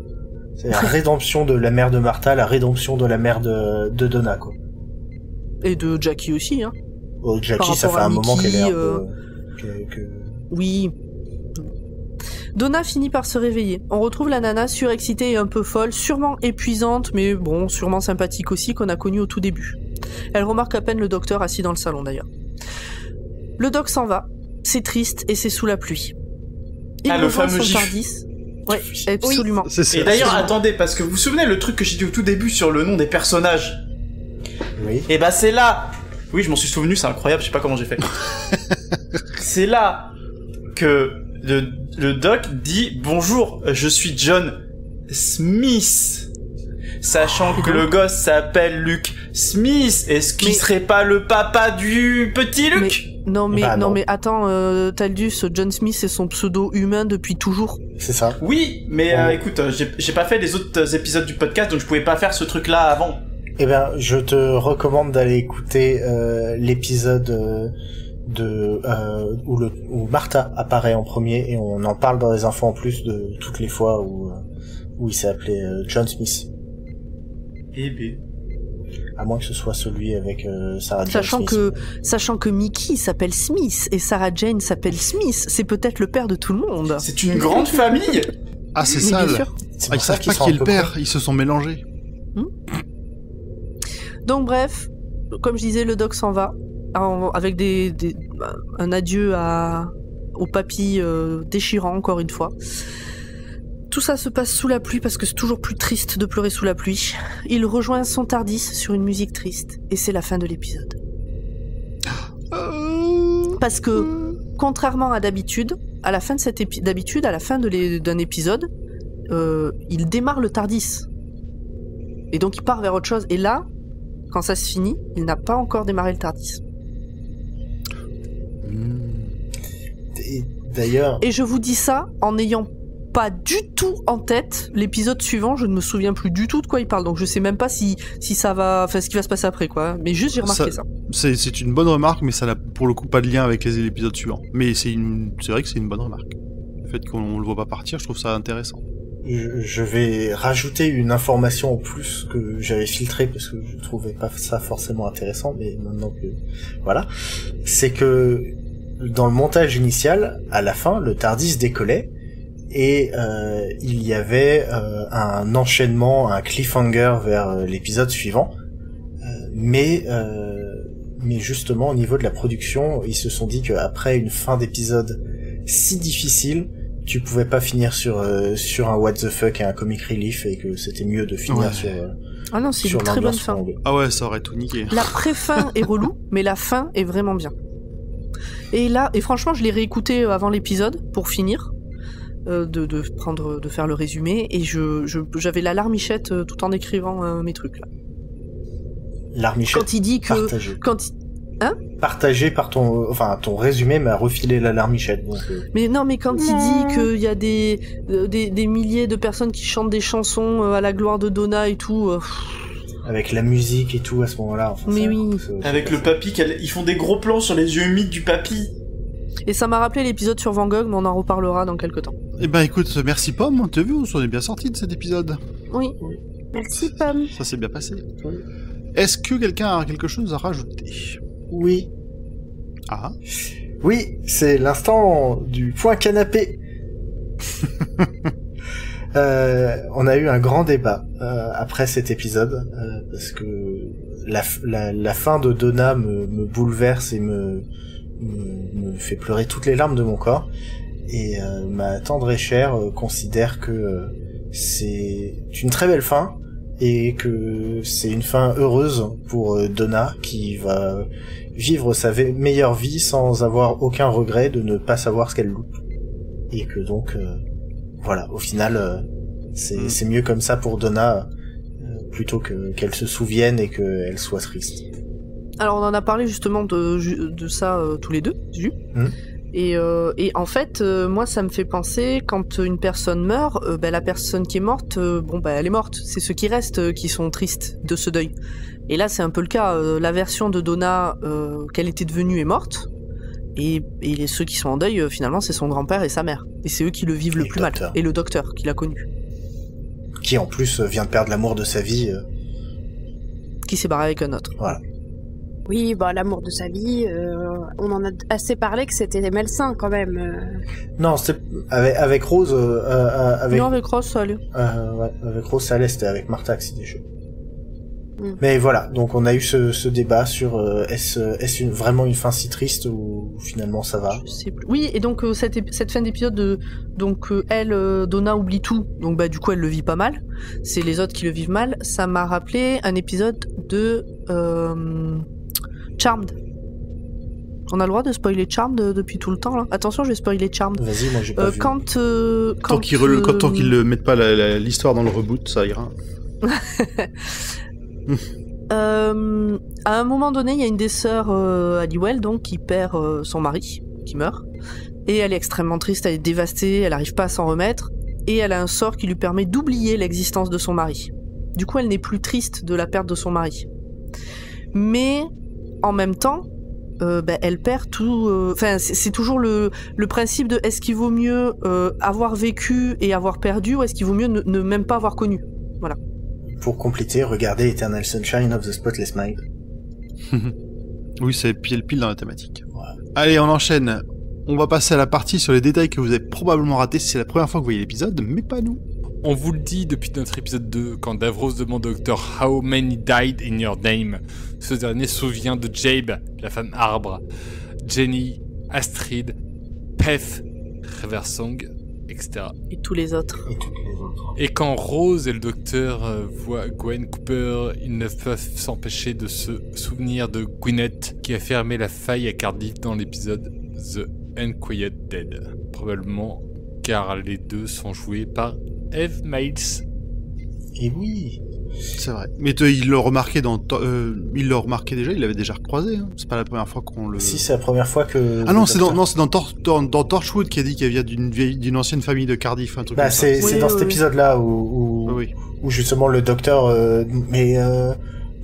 [SPEAKER 4] C'est la rédemption de la mère de Martha, la rédemption de la mère de Donna, quoi.
[SPEAKER 1] Et de Jackie aussi, hein.
[SPEAKER 4] Oh,
[SPEAKER 1] Par
[SPEAKER 4] Jackie, ça
[SPEAKER 1] rapport
[SPEAKER 4] fait
[SPEAKER 1] à
[SPEAKER 4] un moment
[SPEAKER 1] Mickey,
[SPEAKER 4] qu'elle est un peu...
[SPEAKER 1] Oui. Donna finit par se réveiller. On retrouve la nana surexcitée et un peu folle, sûrement épuisante, mais bon, sûrement sympathique aussi, qu'on a connue au tout début. Elle remarque à peine le docteur assis dans le salon d'ailleurs. Le doc s'en va. C'est triste et c'est sous la pluie. Il
[SPEAKER 2] le
[SPEAKER 1] rejoint
[SPEAKER 2] fameux
[SPEAKER 1] son
[SPEAKER 2] gif.
[SPEAKER 1] TARDIS. Ouais, absolument.
[SPEAKER 2] Et d'ailleurs, attendez, parce que vous vous souvenez le truc que j'ai dit au tout début sur le nom des personnages?
[SPEAKER 4] Oui.
[SPEAKER 2] Et bah c'est là. Oui, je m'en suis souvenu, c'est incroyable, je sais pas comment j'ai fait. C'est là que le doc dit bonjour, je suis John Smith. Sachant que le gosse s'appelle Luke Smith, est-ce qu'il serait pas le papa du petit Luke?
[SPEAKER 1] Non mais
[SPEAKER 4] Bah, non.
[SPEAKER 1] mais attends, Taldus, John Smith c'est son pseudo humain depuis toujours.
[SPEAKER 4] C'est ça.
[SPEAKER 2] Oui, mais écoute, j'ai pas fait les autres épisodes du podcast, donc je pouvais pas faire ce truc-là avant.
[SPEAKER 4] Eh ben, je te recommande d'aller écouter l'épisode où Martha apparaît en premier et on en parle dans les infos en plus de toutes les fois où il s'est appelé John Smith.
[SPEAKER 2] Eh ben.
[SPEAKER 4] À moins que ce soit celui avec Sarah Jane Smith.
[SPEAKER 1] Sachant que Mickey s'appelle Smith et Sarah Jane s'appelle Smith, c'est peut-être le père de tout le monde.
[SPEAKER 2] C'est une grande famille.
[SPEAKER 3] Ah, c'est
[SPEAKER 1] Mais
[SPEAKER 3] ça.
[SPEAKER 1] bien sûr.
[SPEAKER 4] C'est
[SPEAKER 3] Ah,
[SPEAKER 4] pour
[SPEAKER 3] ils
[SPEAKER 4] ça
[SPEAKER 3] savent
[SPEAKER 4] qu'ils
[SPEAKER 3] pas
[SPEAKER 4] sont
[SPEAKER 3] qui est
[SPEAKER 4] un
[SPEAKER 3] le
[SPEAKER 4] peu
[SPEAKER 3] père,
[SPEAKER 4] cons.
[SPEAKER 3] ils se sont mélangés.
[SPEAKER 1] Donc bref, comme je disais, le doc s'en va avec un adieu au papy déchirant encore une fois. Tout ça se passe sous la pluie parce que c'est toujours plus triste de pleurer sous la pluie. Il rejoint son TARDIS sur une musique triste et c'est la fin de l'épisode. Parce que contrairement à d'habitude, à la fin d'un épisode, il démarre le TARDIS et donc il part vers autre chose. Et là, quand ça se finit, il n'a pas encore démarré le TARDIS.
[SPEAKER 4] Et d'ailleurs,
[SPEAKER 1] Et je vous dis ça en n'ayant pas du tout en tête l'épisode suivant, je ne me souviens plus du tout de quoi il parle, donc je sais même pas si ça va, enfin ce qui va se passer après quoi. Mais juste j'ai remarqué ça.
[SPEAKER 3] C'est une bonne remarque, mais ça n'a pour le coup pas de lien avec l'épisode suivant. Mais c'est vrai que c'est une bonne remarque. Le fait qu'on le voit pas partir, je trouve ça intéressant.
[SPEAKER 4] je vais rajouter une information en plus que j'avais filtrée parce que je trouvais pas ça forcément intéressant, mais maintenant que voilà, c'est que dans le montage initial, à la fin, le TARDIS décollait et il y avait un enchaînement, un cliffhanger vers l'épisode suivant, mais justement au niveau de la production, ils se sont dit qu'après une fin d'épisode si difficile, tu pouvais pas finir sur un what the fuck et un comic relief, et que c'était mieux de finir sur
[SPEAKER 1] Ah non, c'est
[SPEAKER 4] sur
[SPEAKER 1] une très bonne
[SPEAKER 4] l'ambiance
[SPEAKER 1] fin.
[SPEAKER 4] longue.
[SPEAKER 3] Ah ouais, ça aurait tout niqué.
[SPEAKER 1] La pré-fin est relou, mais la fin est vraiment bien. Et là, et franchement, je l'ai réécouté avant l'épisode pour finir, de faire le résumé, et j'avais la larmichette tout en écrivant mes trucs là.
[SPEAKER 4] Larmichette
[SPEAKER 1] Quand il dit que,
[SPEAKER 4] partagée. Partagé par ton résumé m'a refilé la larmichette. Donc,
[SPEAKER 1] mais non, mais quand il dit qu'il y a des milliers de personnes qui chantent des chansons à la gloire de Donna et tout.
[SPEAKER 4] avec la musique et tout à ce moment-là. Enfin,
[SPEAKER 1] Mais
[SPEAKER 4] ça-
[SPEAKER 1] oui.
[SPEAKER 2] Avec le papy, ils font des gros plans sur les yeux humides du papy.
[SPEAKER 1] Et ça m'a rappelé l'épisode sur Van Gogh, mais on en reparlera dans quelques temps.
[SPEAKER 3] Eh ben écoute, merci Pomme, t'as vu, on s'en est bien sorti de cet épisode.
[SPEAKER 1] Oui.
[SPEAKER 6] Merci, Pomme.
[SPEAKER 3] Ça s'est bien passé. Est-ce que quelqu'un a quelque chose à rajouter?
[SPEAKER 4] Oui.
[SPEAKER 3] Ah.
[SPEAKER 4] Oui, c'est l'instant du point canapé. On a eu un grand débat après cet épisode parce que la fin de Donna me bouleverse et me fait pleurer toutes les larmes de mon corps, et ma tendre et chère considère que c'est une très belle fin et que c'est une fin heureuse pour Donna, qui va vivre sa meilleure vie sans avoir aucun regret de ne pas savoir ce qu'elle loupe, et que donc voilà, au final c'est mieux comme ça pour Donna, plutôt qu'elle se souvienne et qu'elle soit triste.
[SPEAKER 1] Alors on en a parlé justement de ça tous les deux, Et en fait, moi, ça me fait penser, quand une personne meurt, la personne qui est morte, elle est morte. C'est ceux qui restent qui sont tristes de ce deuil. Et là, c'est un peu le cas. La version de Donna, qu'elle était devenue, est morte. Et ceux qui sont en deuil, finalement, c'est son grand-père et sa mère. Et c'est eux qui le vivent le plus mal. Et le docteur, qui l'a connu.
[SPEAKER 4] Qui, en plus, vient de perdre l'amour de sa vie.
[SPEAKER 1] Qui s'est barré avec un autre.
[SPEAKER 4] Voilà.
[SPEAKER 6] Oui, l'amour de sa vie, on en a assez parlé que c'était malsain quand même.
[SPEAKER 4] Non, c'était avec Rose.
[SPEAKER 1] Non, avec Rose, ça allait.
[SPEAKER 4] Ouais, avec Rose, ça allait, c'était avec Martha que c'était chaud. Mais voilà, donc on a eu ce débat sur est-ce vraiment une fin si triste ou finalement ça va.
[SPEAKER 1] Je sais plus. Oui, et donc cette fin d'épisode, Donna oublie tout, donc du coup elle le vit pas mal. C'est les autres qui le vivent mal. Ça m'a rappelé un épisode de Charmed. On a le droit de spoiler Charmed depuis tout le temps là. Attention, je vais spoiler Charmed.
[SPEAKER 4] Vas-y, moi j'ai pas vu.
[SPEAKER 1] Tant
[SPEAKER 3] qu'ils ne mettent pas l'histoire dans le reboot, ça ira.
[SPEAKER 1] À un moment donné, il y a une des sœurs, Halliwell, donc, qui perd son mari, qui meurt. Et elle est extrêmement triste, elle est dévastée, elle n'arrive pas à s'en remettre. Et elle a un sort qui lui permet d'oublier l'existence de son mari. Du coup, elle n'est plus triste de la perte de son mari. Mais, en même temps, elle perd tout... c'est toujours le principe de est-ce qu'il vaut mieux avoir vécu et avoir perdu, ou est-ce qu'il vaut mieux ne même pas avoir connu. Voilà.
[SPEAKER 4] Pour compléter, regardez Eternal Sunshine of the Spotless Mind.
[SPEAKER 3] Oui, c'est pile dans la thématique.
[SPEAKER 4] Voilà.
[SPEAKER 3] Allez, on enchaîne. On va passer à la partie sur les détails que vous avez probablement ratés si c'est la première fois que vous voyez l'épisode, mais pas nous.
[SPEAKER 5] On vous le dit depuis notre épisode 2, quand Davros demande au docteur « How many died in your name ?» Ce dernier se souvient de Jabe, la femme arbre, Jenny, Astrid, Pef, Reversong, etc.
[SPEAKER 1] Et tous les autres.
[SPEAKER 5] Et quand Rose et le docteur voient Gwen Cooper, ils ne peuvent s'empêcher de se souvenir de Gwyneth qui a fermé la faille à Cardiff dans l'épisode The Unquiet Dead. Probablement car les deux sont joués par Eve Miles.
[SPEAKER 4] Et oui.
[SPEAKER 3] C'est vrai. Mais il l'a remarqué il l'a remarqué déjà, il l'avait déjà recroisé. Hein. C'est pas la première fois qu'on le...
[SPEAKER 4] Si, c'est la première fois que...
[SPEAKER 3] Ah non, c'est dans Torchwood qui a dit qu'il vient d'une ancienne famille de Cardiff, un truc comme ça.
[SPEAKER 4] C'est dans cet épisode-là où justement le docteur...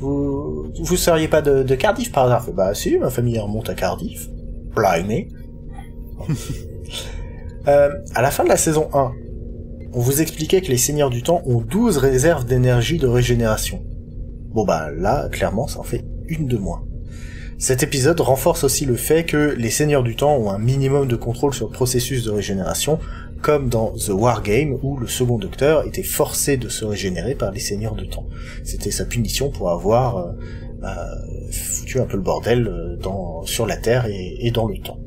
[SPEAKER 4] vous seriez pas de Cardiff par hasard? Bah si, ma famille remonte à Cardiff. Blimey. À la fin de la saison 1, on vous expliquait que les Seigneurs du Temps ont 12 réserves d'énergie de régénération. Bon là, clairement, ça en fait une de moins. Cet épisode renforce aussi le fait que les Seigneurs du Temps ont un minimum de contrôle sur le processus de régénération, comme dans The War Game, où le second docteur était forcé de se régénérer par les Seigneurs du Temps. C'était sa punition pour avoir foutu un peu le bordel sur la Terre et dans le temps.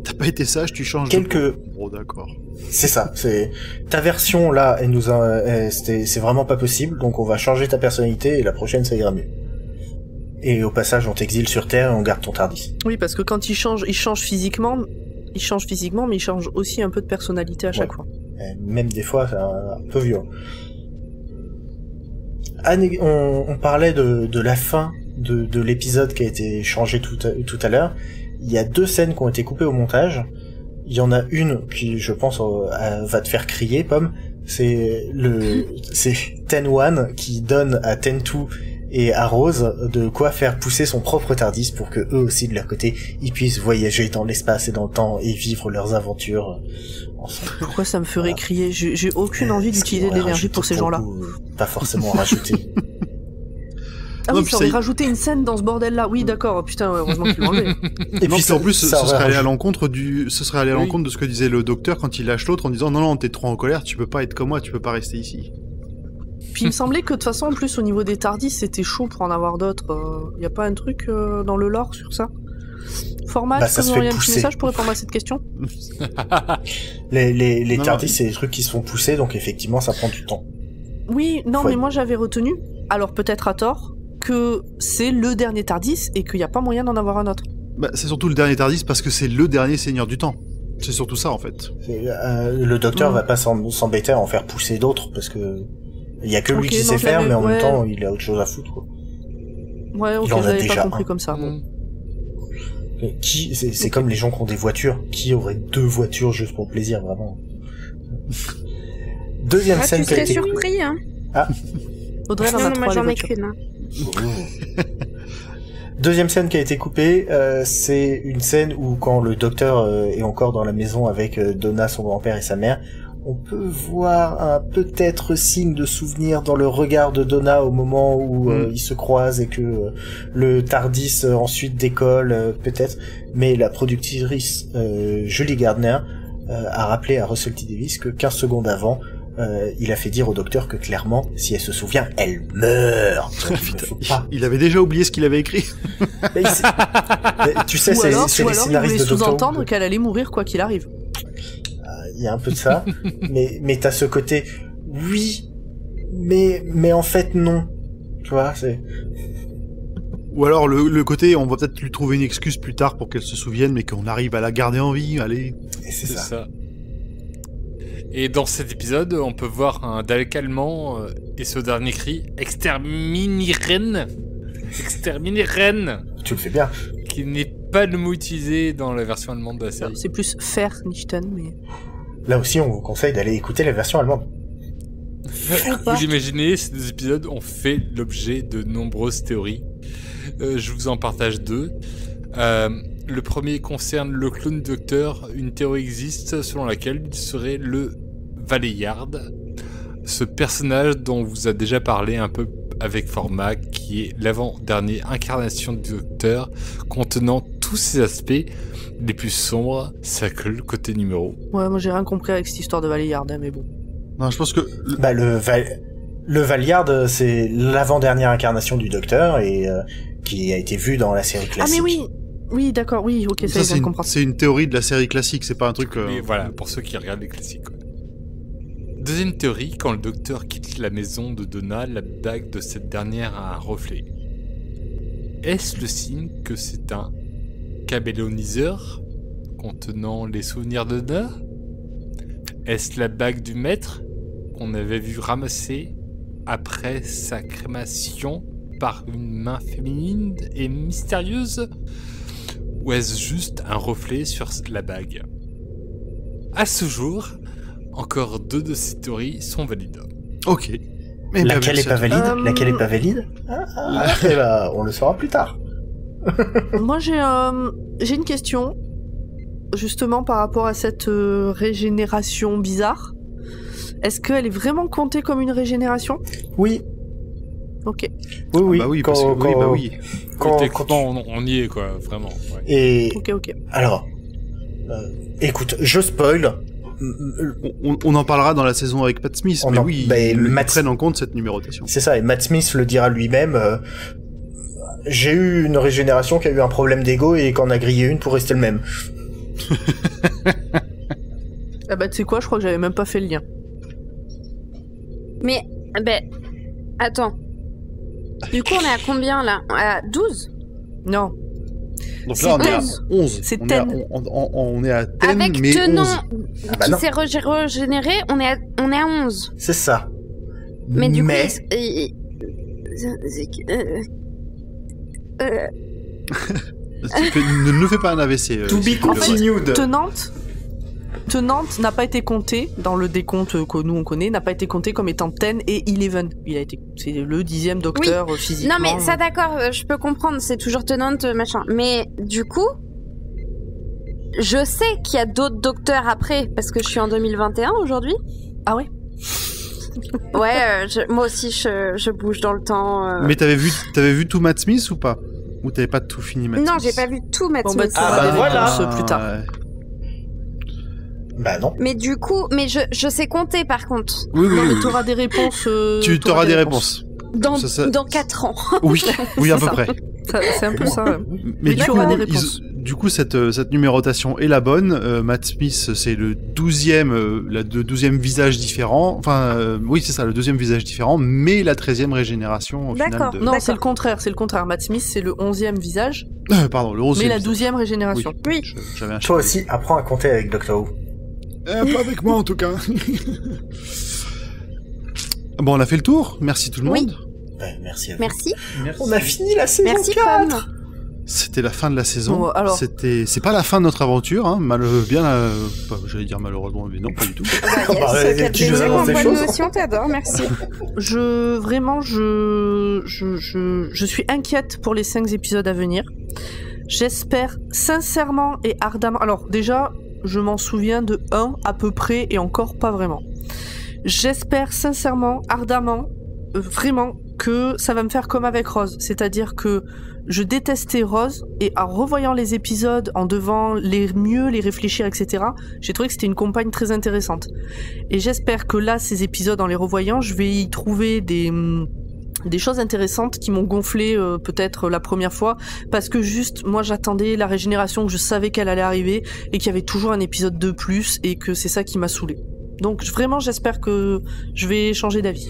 [SPEAKER 3] T'as pas été sage, tu changes Oh d'accord.
[SPEAKER 4] C'est ça, c'est ta version là, c'est vraiment pas possible, donc on va changer ta personnalité et la prochaine ça ira mieux. Et au passage, on t'exile sur Terre et on garde ton TARDIS.
[SPEAKER 1] Oui, parce que quand il change physiquement, mais il change aussi un peu de personnalité à chaque fois.
[SPEAKER 4] Et même des fois, c'est un peu violent. On parlait de la fin de l'épisode qui a été changé tout à l'heure. Il y a 2 scènes qui ont été coupées au montage. Il y en a une qui, je pense, va te faire crier, Pomme. C'est 10-1 qui donne à 10-2 et à Rose de quoi faire pousser son propre TARDIS pour que eux aussi, de leur côté, ils puissent voyager dans l'espace et dans le temps et vivre leurs aventures ensemble.
[SPEAKER 1] Pourquoi ça me ferait crier? J'ai aucune envie d'utiliser de l'énergie pour ces gens-là.
[SPEAKER 4] Pas forcément rajouter.
[SPEAKER 1] Ah oui, ça aurait rajouté une scène dans ce bordel-là. Oui, d'accord. Putain, heureusement qu'ils l'ont enlevé.
[SPEAKER 3] Et puis en plus, ce serait allé à l'encontre de ce que disait le docteur quand il lâche l'autre en disant non, t'es trop en colère, tu peux pas être comme moi, tu peux pas rester ici.
[SPEAKER 1] Puis il me semblait que de toute façon, en plus, au niveau des TARDIS, c'était chaud pour en avoir d'autres. Y a pas un truc dans le lore sur ça? Format,
[SPEAKER 4] ça
[SPEAKER 1] vous auriez un petit message pour répondre à cette question?
[SPEAKER 4] Les TARDIS, c'est des trucs qui se font pousser, donc effectivement, ça prend du temps.
[SPEAKER 1] Oui, non, mais moi j'avais retenu, alors peut-être à tort, que c'est le dernier TARDIS et qu'il n'y a pas moyen d'en avoir un autre.
[SPEAKER 3] C'est surtout le dernier TARDIS parce que c'est le dernier Seigneur du Temps. C'est surtout ça en fait.
[SPEAKER 4] Le docteur va pas s'embêter à en faire pousser d'autres parce que il y a que lui qui sait faire, mais en même temps il a autre chose à foutre quoi.
[SPEAKER 1] Ouais, ok,
[SPEAKER 4] Il en a
[SPEAKER 1] j'avais
[SPEAKER 4] déjà
[SPEAKER 1] pas compris
[SPEAKER 4] un.
[SPEAKER 1] comme ça. Bon.
[SPEAKER 4] C'est comme les gens qui ont des voitures. Qui aurait 2 voitures juste pour le plaisir, vraiment? Deuxième
[SPEAKER 6] Ah,
[SPEAKER 4] scène
[SPEAKER 6] tu
[SPEAKER 4] qui a
[SPEAKER 6] serais
[SPEAKER 4] été...
[SPEAKER 6] surpris, hein.
[SPEAKER 1] Audrey, elle en a
[SPEAKER 6] Non, non, moi
[SPEAKER 1] 3
[SPEAKER 6] j'en ai
[SPEAKER 1] voitures.
[SPEAKER 6] qu'une. Hein.
[SPEAKER 4] Deuxième scène qui a été coupée, c'est une scène où quand le docteur est encore dans la maison avec Donna, son grand-père et sa mère, on peut voir un peut-être signe de souvenir dans le regard de Donna au moment où ils se croisent et que le Tardis ensuite décolle, peut-être. Mais la productrice Julie Gardner a rappelé à Russell T. Davies que 15 secondes avant, il a fait dire au docteur que clairement, si elle se souvient, elle meurt. Donc, il ne faut pas.
[SPEAKER 3] Il avait déjà oublié ce qu'il avait écrit.
[SPEAKER 4] Mais tu sais,
[SPEAKER 1] Ou
[SPEAKER 4] c'est
[SPEAKER 1] alors,
[SPEAKER 4] les
[SPEAKER 1] il
[SPEAKER 4] scénaristes
[SPEAKER 1] voulait
[SPEAKER 4] de Doctor
[SPEAKER 1] sous-entendre
[SPEAKER 4] Who.
[SPEAKER 1] qu'elle allait mourir quoi qu'il arrive.
[SPEAKER 4] Il y a un peu de ça, mais t'as ce côté oui, mais en fait non. Tu vois, c'est
[SPEAKER 3] Ou alors le côté, on va peut-être lui trouver une excuse plus tard pour qu'elle se souvienne, mais qu'on arrive à la garder en vie, allez.
[SPEAKER 4] et c'est
[SPEAKER 5] C'est
[SPEAKER 4] ça.
[SPEAKER 5] ça. Et dans cet épisode, on peut voir un Dalek allemand et ce dernier cri Exterminieren. Exterminieren,
[SPEAKER 4] Tu le fais bien.
[SPEAKER 5] qui n'est pas le mot utilisé dans la version allemande de la série.
[SPEAKER 1] C'est plus Vernichten, mais.
[SPEAKER 4] Là aussi, on vous conseille d'aller écouter la version allemande.
[SPEAKER 5] Vous l'imaginez, ces 2 épisodes ont fait l'objet de nombreuses théories. Je vous en partage 2. Le premier concerne le clone docteur. Une théorie existe selon laquelle il serait le Valeyard, ce personnage dont on vous a déjà parlé un peu avec Format, qui est l'avant-dernière incarnation du docteur, contenant tous ses aspects les plus sombres, ça que le côté numéro.
[SPEAKER 1] Ouais, moi j'ai rien compris avec cette histoire de Valeyard, hein, mais bon.
[SPEAKER 3] Non, je pense que
[SPEAKER 4] Bah le Valeyard, c'est l'avant-dernière incarnation du Docteur et qui a été vu dans la série
[SPEAKER 1] Ah,
[SPEAKER 4] classique.
[SPEAKER 1] mais oui! Oui, d'accord, oui, ok, ça,
[SPEAKER 3] ça,
[SPEAKER 1] je comprends.
[SPEAKER 3] c'est une théorie de la série classique, c'est pas un truc...
[SPEAKER 5] Mais voilà, pour ceux qui regardent les classiques. Quoi. Deuxième théorie, quand le docteur quitte la maison de Donna, la bague de cette dernière a un reflet. Est-ce le signe que c'est un caméléoniseur contenant les souvenirs de Donna? Est-ce la bague du maître qu'on avait vu ramasser après sa crémation par une main féminine et mystérieuse? Ou est-ce juste un reflet sur la bague? À ce jour, encore 2 de ces théories sont valides.
[SPEAKER 3] Ok. Mais
[SPEAKER 4] Laquelle est pas valide? Laquelle est pas valide? Eh ben, on le saura plus tard.
[SPEAKER 1] Moi j'ai une question, justement par rapport à cette régénération bizarre. Est-ce qu'elle est vraiment comptée comme une régénération?
[SPEAKER 4] Oui,
[SPEAKER 1] Ok.
[SPEAKER 4] oui.
[SPEAKER 3] Bah oui, parce que, oui, bah oui.
[SPEAKER 5] Techniquement, on y est, quoi, vraiment. Ouais.
[SPEAKER 4] Et
[SPEAKER 1] Ok.
[SPEAKER 4] alors, écoute, je spoil.
[SPEAKER 3] On en parlera dans la saison avec Pat Smith, mais oui, ils
[SPEAKER 4] Matt...
[SPEAKER 3] prennent en compte cette numérotation.
[SPEAKER 4] C'est ça, et Matt Smith le dira lui-même. J'ai eu une régénération qui a eu un problème d'ego et qu'en a grillé une pour rester le même.
[SPEAKER 1] Ah bah tu sais quoi, je crois que j'avais même pas fait le lien.
[SPEAKER 6] Mais, attends. Du coup, on est à combien là? À 12?
[SPEAKER 1] Non.
[SPEAKER 3] Donc là, on est à 11.
[SPEAKER 1] C'est
[SPEAKER 3] on est à,
[SPEAKER 1] 10.
[SPEAKER 3] on est à 10,
[SPEAKER 6] Avec
[SPEAKER 3] mais
[SPEAKER 6] tenant
[SPEAKER 3] 11.
[SPEAKER 4] Ah bah
[SPEAKER 6] qui
[SPEAKER 4] non.
[SPEAKER 6] s'est régénéré, on est à 11.
[SPEAKER 4] C'est ça.
[SPEAKER 6] Mais du coup,
[SPEAKER 3] Ne nous fais pas un AVC.
[SPEAKER 2] To be continued.
[SPEAKER 1] Tenante n'a pas été comptée dans le décompte que nous on connaît, n'a pas été comptée comme étant 10 et 11. C'est le 10e docteur physiquement.
[SPEAKER 6] non mais ça d'accord, je peux comprendre, c'est toujours tenante machin. Mais du coup, je sais qu'il y a d'autres docteurs après parce que je suis en 2021 aujourd'hui.
[SPEAKER 1] Ah ouais.
[SPEAKER 6] Ouais, moi aussi je bouge dans le temps.
[SPEAKER 3] Mais t'avais vu tout Matt Smith ou pas? Ou t'avais pas tout fini Matt
[SPEAKER 6] Non,
[SPEAKER 3] Smith?
[SPEAKER 6] j'ai pas vu tout Matt
[SPEAKER 1] Bon, bah,
[SPEAKER 6] Smith.
[SPEAKER 1] tu auras
[SPEAKER 2] bah
[SPEAKER 1] des
[SPEAKER 2] voilà.
[SPEAKER 1] réponses plus tard.
[SPEAKER 3] Ouais.
[SPEAKER 4] Bah non.
[SPEAKER 6] Mais du coup, je sais compter par contre.
[SPEAKER 3] Oui,
[SPEAKER 1] Non, mais
[SPEAKER 3] oui.
[SPEAKER 1] t'auras des réponses.
[SPEAKER 3] Tu t'auras des réponses.
[SPEAKER 6] Dans,
[SPEAKER 3] Ça-
[SPEAKER 6] dans 4 ans.
[SPEAKER 3] Oui, oui, à
[SPEAKER 1] C'est
[SPEAKER 3] peu
[SPEAKER 1] ça.
[SPEAKER 3] près.
[SPEAKER 1] C'est un peu ça. Ouais.
[SPEAKER 3] Mais
[SPEAKER 1] là,
[SPEAKER 3] du
[SPEAKER 1] tu
[SPEAKER 3] coup,
[SPEAKER 1] auras des réponses.
[SPEAKER 3] du coup, cette numérotation est la bonne. Matt Smith, c'est le 12e, le 12e visage différent. Enfin, oui, c'est ça, le 2e visage différent, mais la 13e régénération au final.
[SPEAKER 6] D'accord.
[SPEAKER 3] De...
[SPEAKER 1] Non,
[SPEAKER 6] D'accord.
[SPEAKER 1] c'est le contraire. Matt Smith, c'est le 11e visage,
[SPEAKER 3] Pardon, le 11e.
[SPEAKER 1] mais la
[SPEAKER 3] visage.
[SPEAKER 1] 12e régénération.
[SPEAKER 6] Oui.
[SPEAKER 3] J'avais un
[SPEAKER 4] Toi
[SPEAKER 3] chiffre.
[SPEAKER 4] aussi, apprends à compter avec Doctor Who.
[SPEAKER 3] Pas avec moi en tout cas. Bon, on a fait le tour. Merci tout le
[SPEAKER 6] Oui.
[SPEAKER 3] monde.
[SPEAKER 4] Ben, merci à vous.
[SPEAKER 6] Merci.
[SPEAKER 4] On a fini la saison
[SPEAKER 6] Merci
[SPEAKER 4] 4.
[SPEAKER 6] Pomme.
[SPEAKER 3] C'était la fin de la saison.
[SPEAKER 1] Bon, alors-
[SPEAKER 3] C'est pas la fin de notre aventure, hein. J'allais dire malheureusement, mais non, pas du tout.
[SPEAKER 6] Bah,
[SPEAKER 4] Bah,
[SPEAKER 6] yes, quel
[SPEAKER 4] tu nous
[SPEAKER 6] plaisir,
[SPEAKER 4] annonces des
[SPEAKER 6] envoie
[SPEAKER 4] choses.
[SPEAKER 6] nous aussi, on t'adore, merci.
[SPEAKER 1] Je suis inquiète pour les 5 épisodes à venir. J'espère sincèrement et ardemment. Alors déjà, je m'en souviens de un à peu près et encore pas vraiment. J'espère sincèrement, ardemment, vraiment que ça va me faire comme avec Rose, c'est-à-dire que je détestais Rose et en revoyant les épisodes, en devant les réfléchir, etc., j'ai trouvé que c'était une compagne très intéressante. Et j'espère que là, ces épisodes, en les revoyant, je vais y trouver des choses intéressantes qui m'ont gonflé peut-être la première fois, parce que juste, moi j'attendais la régénération, que je savais qu'elle allait arriver, et qu'il y avait toujours un épisode de plus, et que c'est ça qui m'a saoulé. Donc vraiment, j'espère que je vais changer d'avis.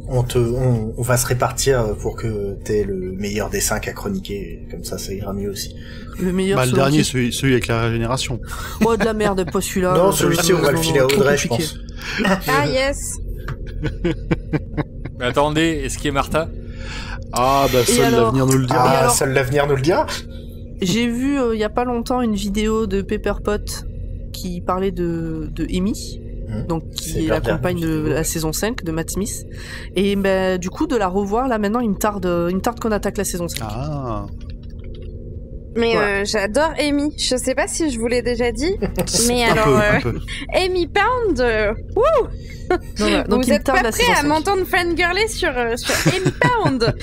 [SPEAKER 4] On va se répartir pour que t'aies le meilleur des 5 à chroniquer, comme ça ira mieux aussi.
[SPEAKER 1] Le meilleur
[SPEAKER 3] Le
[SPEAKER 1] selon
[SPEAKER 3] dernier,
[SPEAKER 1] qui
[SPEAKER 3] celui avec la régénération.
[SPEAKER 1] Oh, de la merde, pas celui-là.
[SPEAKER 4] Non, celui-ci, on va le filer à
[SPEAKER 1] trop
[SPEAKER 4] Audrey, je
[SPEAKER 1] compliqué.
[SPEAKER 4] pense.
[SPEAKER 6] Ah yes.
[SPEAKER 5] Mais attendez, est-ce qu'il y a Martha?
[SPEAKER 3] Ah, bah, seul
[SPEAKER 1] alors
[SPEAKER 3] l'avenir nous le dira.
[SPEAKER 1] Et
[SPEAKER 4] Ah,
[SPEAKER 1] alors
[SPEAKER 4] seul l'avenir nous le dira.
[SPEAKER 1] J'ai vu il y a pas longtemps une vidéo de Pepperpot qui parlait de Amy, donc
[SPEAKER 4] C'est
[SPEAKER 1] qui est
[SPEAKER 4] leur
[SPEAKER 1] la compagne
[SPEAKER 4] dernière
[SPEAKER 1] de
[SPEAKER 4] vidéo.
[SPEAKER 1] la saison 5 de Matt Smith. Et ben du coup de la revoir là maintenant, il me tarde qu'on attaque la saison 5.
[SPEAKER 3] Ah.
[SPEAKER 6] Mais
[SPEAKER 1] Voilà.
[SPEAKER 6] j'adore Amy. Je sais pas si je vous l'ai déjà dit, mais
[SPEAKER 3] Un
[SPEAKER 6] alors
[SPEAKER 3] peu, un peu.
[SPEAKER 6] Amy Pound,
[SPEAKER 1] Voilà, donc
[SPEAKER 6] vous
[SPEAKER 1] il me
[SPEAKER 6] êtes
[SPEAKER 1] tarde
[SPEAKER 6] pas
[SPEAKER 1] la
[SPEAKER 6] prêts
[SPEAKER 1] saison
[SPEAKER 6] à
[SPEAKER 1] 5.
[SPEAKER 6] m'entendre fangirler sur Amy Pound.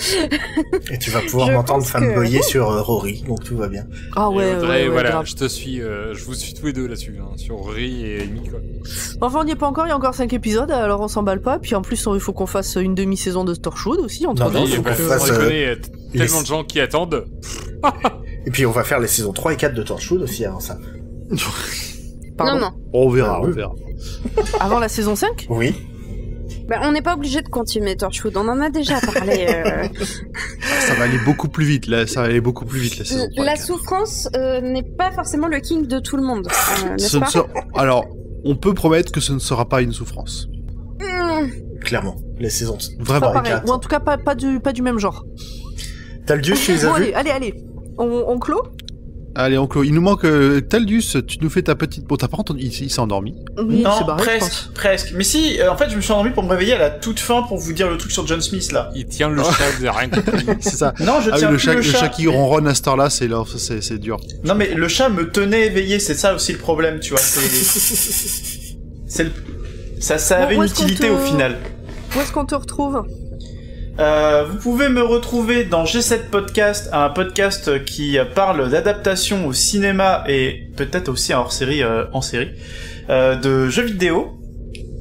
[SPEAKER 4] Et tu vas pouvoir
[SPEAKER 6] Je
[SPEAKER 4] m'entendre
[SPEAKER 6] pense que-
[SPEAKER 4] fanboyer sur Rory, donc tout va bien.
[SPEAKER 1] Ah ouais,
[SPEAKER 5] Et Audrey,
[SPEAKER 1] ouais,
[SPEAKER 5] voilà,
[SPEAKER 1] grave.
[SPEAKER 5] je te suis, je vous suis tous les deux là-dessus, hein, sur Rory et Amy, quoi.
[SPEAKER 1] Enfin, on n'y est pas encore, il y a encore 5 épisodes, alors on s'emballe pas. Puis en plus, il faut qu'on fasse une demi-saison de Torchwood aussi entre
[SPEAKER 4] Non,
[SPEAKER 1] deux.
[SPEAKER 4] non,
[SPEAKER 5] Oui,
[SPEAKER 4] faut
[SPEAKER 5] bah,
[SPEAKER 4] qu'on
[SPEAKER 5] sans
[SPEAKER 4] fasse,
[SPEAKER 5] déconner,
[SPEAKER 4] les-
[SPEAKER 5] tellement de gens qui attendent.
[SPEAKER 4] Et puis on va faire les saisons 3 et 4 de Torchwood aussi avant ça.
[SPEAKER 1] Pardon.
[SPEAKER 6] Non, non.
[SPEAKER 3] On verra,
[SPEAKER 4] Ah, oui.
[SPEAKER 3] on verra.
[SPEAKER 1] Avant la saison 5
[SPEAKER 4] Oui.
[SPEAKER 6] Bah, on n'est pas obligé de continuer Torchwood, on en a déjà parlé.
[SPEAKER 3] Ça va aller beaucoup plus vite, là. Ça va aller beaucoup plus vite, la saison 3 et
[SPEAKER 6] La
[SPEAKER 3] 4.
[SPEAKER 6] souffrance n'est pas forcément le king de tout le monde, n'est-ce
[SPEAKER 3] Ce ne
[SPEAKER 6] pas
[SPEAKER 3] sera- Alors, on peut promettre que ce ne sera pas une souffrance.
[SPEAKER 4] Clairement. Les saisons
[SPEAKER 1] Pas
[SPEAKER 3] Vraiment.
[SPEAKER 4] 3 et
[SPEAKER 1] pareil,
[SPEAKER 4] 4.
[SPEAKER 1] ou en tout cas pas du même genre.
[SPEAKER 4] Taldius, tu les
[SPEAKER 1] Bon
[SPEAKER 4] as vus?
[SPEAKER 1] allez, on clôt.
[SPEAKER 3] Allez, on clôt. Il nous manque Taldius, tu nous fais ta petite... Bon, t'as pas entendu, il s'est endormi.
[SPEAKER 1] Oui,
[SPEAKER 2] Non,
[SPEAKER 1] c'est barré, je pense.
[SPEAKER 2] presque. Mais si, en fait, je me suis endormi pour me réveiller à la toute fin pour vous dire le truc sur John Smith, là.
[SPEAKER 5] Il tient le chat, vous avez rien compris.
[SPEAKER 3] C'est ça.
[SPEAKER 2] Non, je
[SPEAKER 3] Ah oui,
[SPEAKER 2] tiens
[SPEAKER 3] le
[SPEAKER 2] plus
[SPEAKER 3] chat,
[SPEAKER 2] le
[SPEAKER 3] le
[SPEAKER 2] chat.
[SPEAKER 3] chat qui ronronne à cette heure-là, c'est dur.
[SPEAKER 2] Non, mais le chat me tenait éveillé, c'est ça aussi le problème, tu vois. Ça
[SPEAKER 1] Bon,
[SPEAKER 2] avait
[SPEAKER 1] où
[SPEAKER 2] une
[SPEAKER 1] est-ce qu'on
[SPEAKER 2] utilité
[SPEAKER 1] te-
[SPEAKER 2] au final.
[SPEAKER 1] Où est-ce qu'on te retrouve?
[SPEAKER 2] Vous pouvez me retrouver dans G7 Podcast, un podcast qui parle d'adaptation au cinéma et peut-être aussi en hors-série, de jeux vidéo.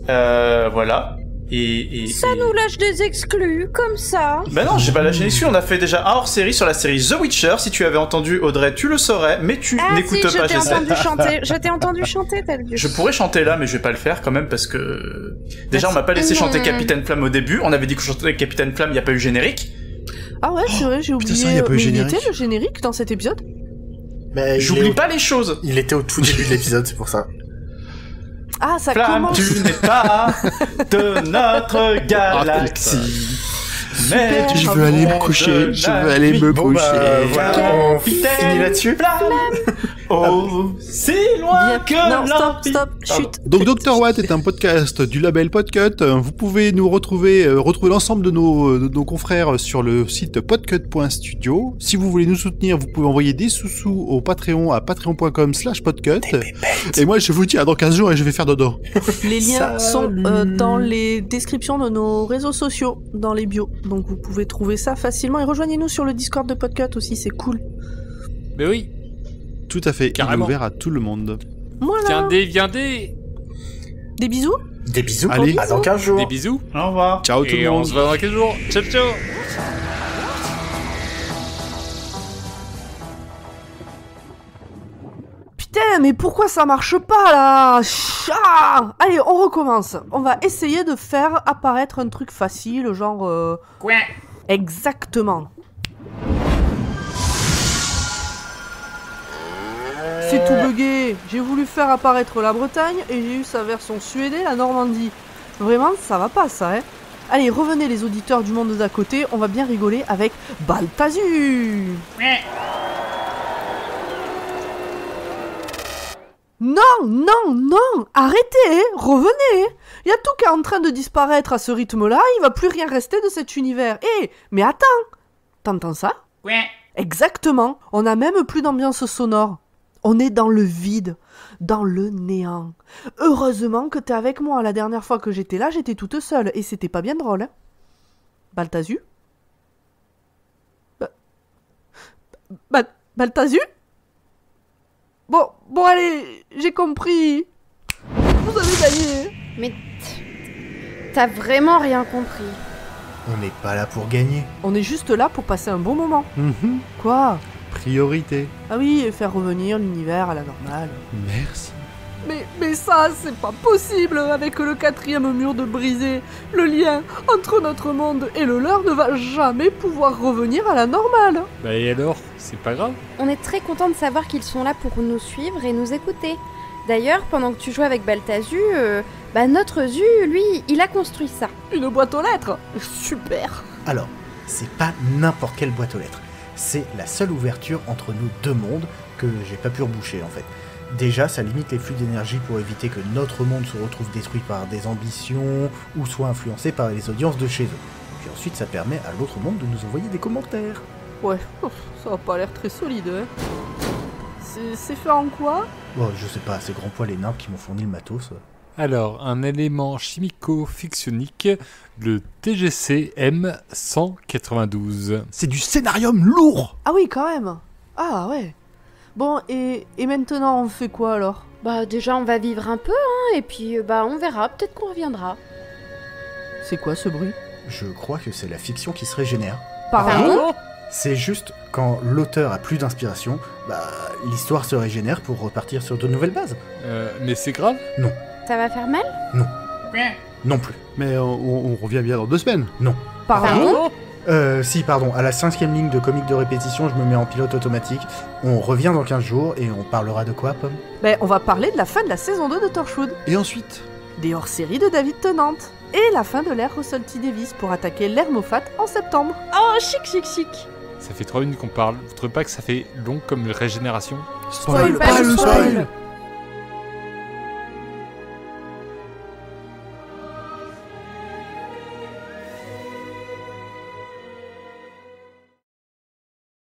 [SPEAKER 2] Voilà.
[SPEAKER 6] Ça nous lâche des exclus, comme ça.
[SPEAKER 2] Ben non, j'ai pas lâché dessus. On a fait déjà un hors-série sur la série The Witcher. Si tu avais entendu Audrey, tu le saurais, mais tu
[SPEAKER 6] Ah
[SPEAKER 2] n'écoutes
[SPEAKER 6] si,
[SPEAKER 2] pas
[SPEAKER 6] je t'ai
[SPEAKER 2] G7.
[SPEAKER 6] entendu chanter. Je t'ai entendu chanter, Taldius.
[SPEAKER 2] Je pourrais chanter là, mais je vais pas le faire quand même parce que déjà on m'a pas laissé chanter Capitaine Flamme au début. On avait dit que je chantais Capitaine Flamme, il y a pas eu générique.
[SPEAKER 1] Ah ouais, c'est vrai, j'ai
[SPEAKER 3] putain,
[SPEAKER 1] oublié.
[SPEAKER 3] ça, y a pas eu
[SPEAKER 1] mais il
[SPEAKER 3] générique.
[SPEAKER 1] était le générique dans cet épisode?
[SPEAKER 4] Mais
[SPEAKER 2] J'oublie pas les choses.
[SPEAKER 4] Il était au tout début de l'épisode, c'est pour ça.
[SPEAKER 1] Ah, ça
[SPEAKER 2] Flamme,
[SPEAKER 1] commence.
[SPEAKER 2] tu n'es pas de notre galaxie. Mais tu
[SPEAKER 3] Je veux aller me coucher, je veux aller me
[SPEAKER 4] Bon, bah,
[SPEAKER 3] coucher.
[SPEAKER 4] voilà, on finit là-dessus.
[SPEAKER 2] Oh, c'est loin
[SPEAKER 1] Bien.
[SPEAKER 2] que
[SPEAKER 1] Non, stop,
[SPEAKER 2] l'empire-
[SPEAKER 1] chut.
[SPEAKER 3] Donc Dr Watt est un podcast du label Podcut. Vous pouvez nous retrouver l'ensemble de nos confrères sur le site podcut.studio. Si vous voulez nous soutenir, vous pouvez envoyer des sous-sous au Patreon à patreon.com/podcut. Et moi je vous dis à dans 15 jours et je vais faire dodo.
[SPEAKER 1] Les liens
[SPEAKER 4] Salut.
[SPEAKER 1] sont dans les descriptions de nos réseaux sociaux, dans les bios. Donc vous pouvez trouver ça facilement. Et rejoignez-nous sur le Discord de Podcut aussi, c'est cool.
[SPEAKER 5] Mais oui,
[SPEAKER 3] Tout à fait, il est
[SPEAKER 5] Carrément.
[SPEAKER 3] ouvert à tout le monde.
[SPEAKER 1] Voilà.
[SPEAKER 5] viendez.
[SPEAKER 1] Des bisous.
[SPEAKER 4] Des bisous.
[SPEAKER 3] Allez.
[SPEAKER 4] À dans 15 jours.
[SPEAKER 5] Des bisous.
[SPEAKER 2] Au revoir.
[SPEAKER 3] Ciao tout
[SPEAKER 5] Et
[SPEAKER 3] le
[SPEAKER 5] on
[SPEAKER 3] monde.
[SPEAKER 5] se voit dans 15 jours. Ciao, ciao.
[SPEAKER 1] Putain, mais pourquoi ça marche pas là? Ah, allez, on recommence. On va essayer de faire apparaître un truc facile, genre...
[SPEAKER 2] Quoi?
[SPEAKER 1] Exactement. C'est tout bugué. J'ai voulu faire apparaître la Bretagne et j'ai eu sa version suédée, la Normandie. Vraiment, ça va pas ça, hein. Allez, revenez les auditeurs du monde d'à côté, on va bien rigoler avec Balthazur. Non, non, non, arrêtez, revenez. Il y a tout qui est en train de disparaître à ce rythme-là, il va plus rien rester de cet univers. Mais attends, t'entends ça?
[SPEAKER 7] Ouais.
[SPEAKER 1] Exactement, on n'a même plus d'ambiance sonore. On est dans le vide, dans le néant. Heureusement que t'es avec moi, la dernière fois que j'étais là, j'étais toute seule, et c'était pas bien drôle, hein. Balthazur? Balthazur? Bon, allez, j'ai compris. Vous avez gagné.
[SPEAKER 6] Mais t'as vraiment rien compris.
[SPEAKER 4] On n'est pas là pour gagner.
[SPEAKER 1] On est juste là pour passer un bon moment.
[SPEAKER 3] Mhm.
[SPEAKER 1] Quoi?
[SPEAKER 3] Priorité.
[SPEAKER 1] Ah oui, et faire revenir l'univers à la normale.
[SPEAKER 3] Merci.
[SPEAKER 1] Mais ça, c'est pas possible avec le 4e mur de brisé. Le lien entre notre monde et le leur ne va jamais pouvoir revenir à la normale.
[SPEAKER 5] Bah et alors, c'est pas grave.
[SPEAKER 6] On est très content de savoir qu'ils sont là pour nous suivre et nous écouter. D'ailleurs, pendant que tu jouais avec Balthazur, notre Zu, lui, il a construit ça.
[SPEAKER 1] Une boîte aux lettres. Super.
[SPEAKER 4] Alors, c'est pas n'importe quelle boîte aux lettres. C'est la seule ouverture entre nos deux mondes que j'ai pas pu reboucher en fait. Déjà, ça limite les flux d'énergie pour éviter que notre monde se retrouve détruit par des ambitions ou soit influencé par les audiences de chez eux. Puis ensuite, ça permet à l'autre monde de nous envoyer des commentaires.
[SPEAKER 1] Ouais, ça a pas l'air très solide, hein. C'est fait en quoi?
[SPEAKER 4] Bon, je sais pas, c'est Grand Poil et Nimp qui m'ont fourni le matos.
[SPEAKER 5] Alors, un élément chimico-fictionique, le TGC M192.
[SPEAKER 3] C'est du scénarium lourd.
[SPEAKER 1] Ah oui, quand même. Ah ouais. Bon, et maintenant, on fait quoi alors?
[SPEAKER 6] Bah déjà, on va vivre un peu, hein, et puis on verra, peut-être qu'on reviendra.
[SPEAKER 1] C'est quoi ce bruit?
[SPEAKER 4] Je crois que c'est la fiction qui se régénère.
[SPEAKER 1] Pardon?
[SPEAKER 4] C'est juste quand l'auteur a plus d'inspiration, l'histoire se régénère pour repartir sur de nouvelles bases.
[SPEAKER 5] Mais c'est grave.
[SPEAKER 6] Ça va faire mal?
[SPEAKER 4] Non plus.
[SPEAKER 3] Mais on revient bien dans 2 semaines.
[SPEAKER 1] Pardon?
[SPEAKER 4] Si, pardon, à la 5e ligne de comique de répétition, je me mets en pilote automatique. On revient dans 15 jours et on parlera de quoi, Pomme?
[SPEAKER 1] On va parler de la fin de la saison 2 de Torchwood,
[SPEAKER 3] Et ensuite,
[SPEAKER 1] des hors-séries de David Tennant, et la fin de l'ère Russell T Davies pour attaquer l'ère Moffat en septembre.
[SPEAKER 6] Oh, chic, chic, chic.
[SPEAKER 5] Ça fait 3 minutes qu'on parle. Vous trouvez pas que ça fait long comme régénération?
[SPEAKER 3] spoil,
[SPEAKER 6] pas le
[SPEAKER 3] spoil.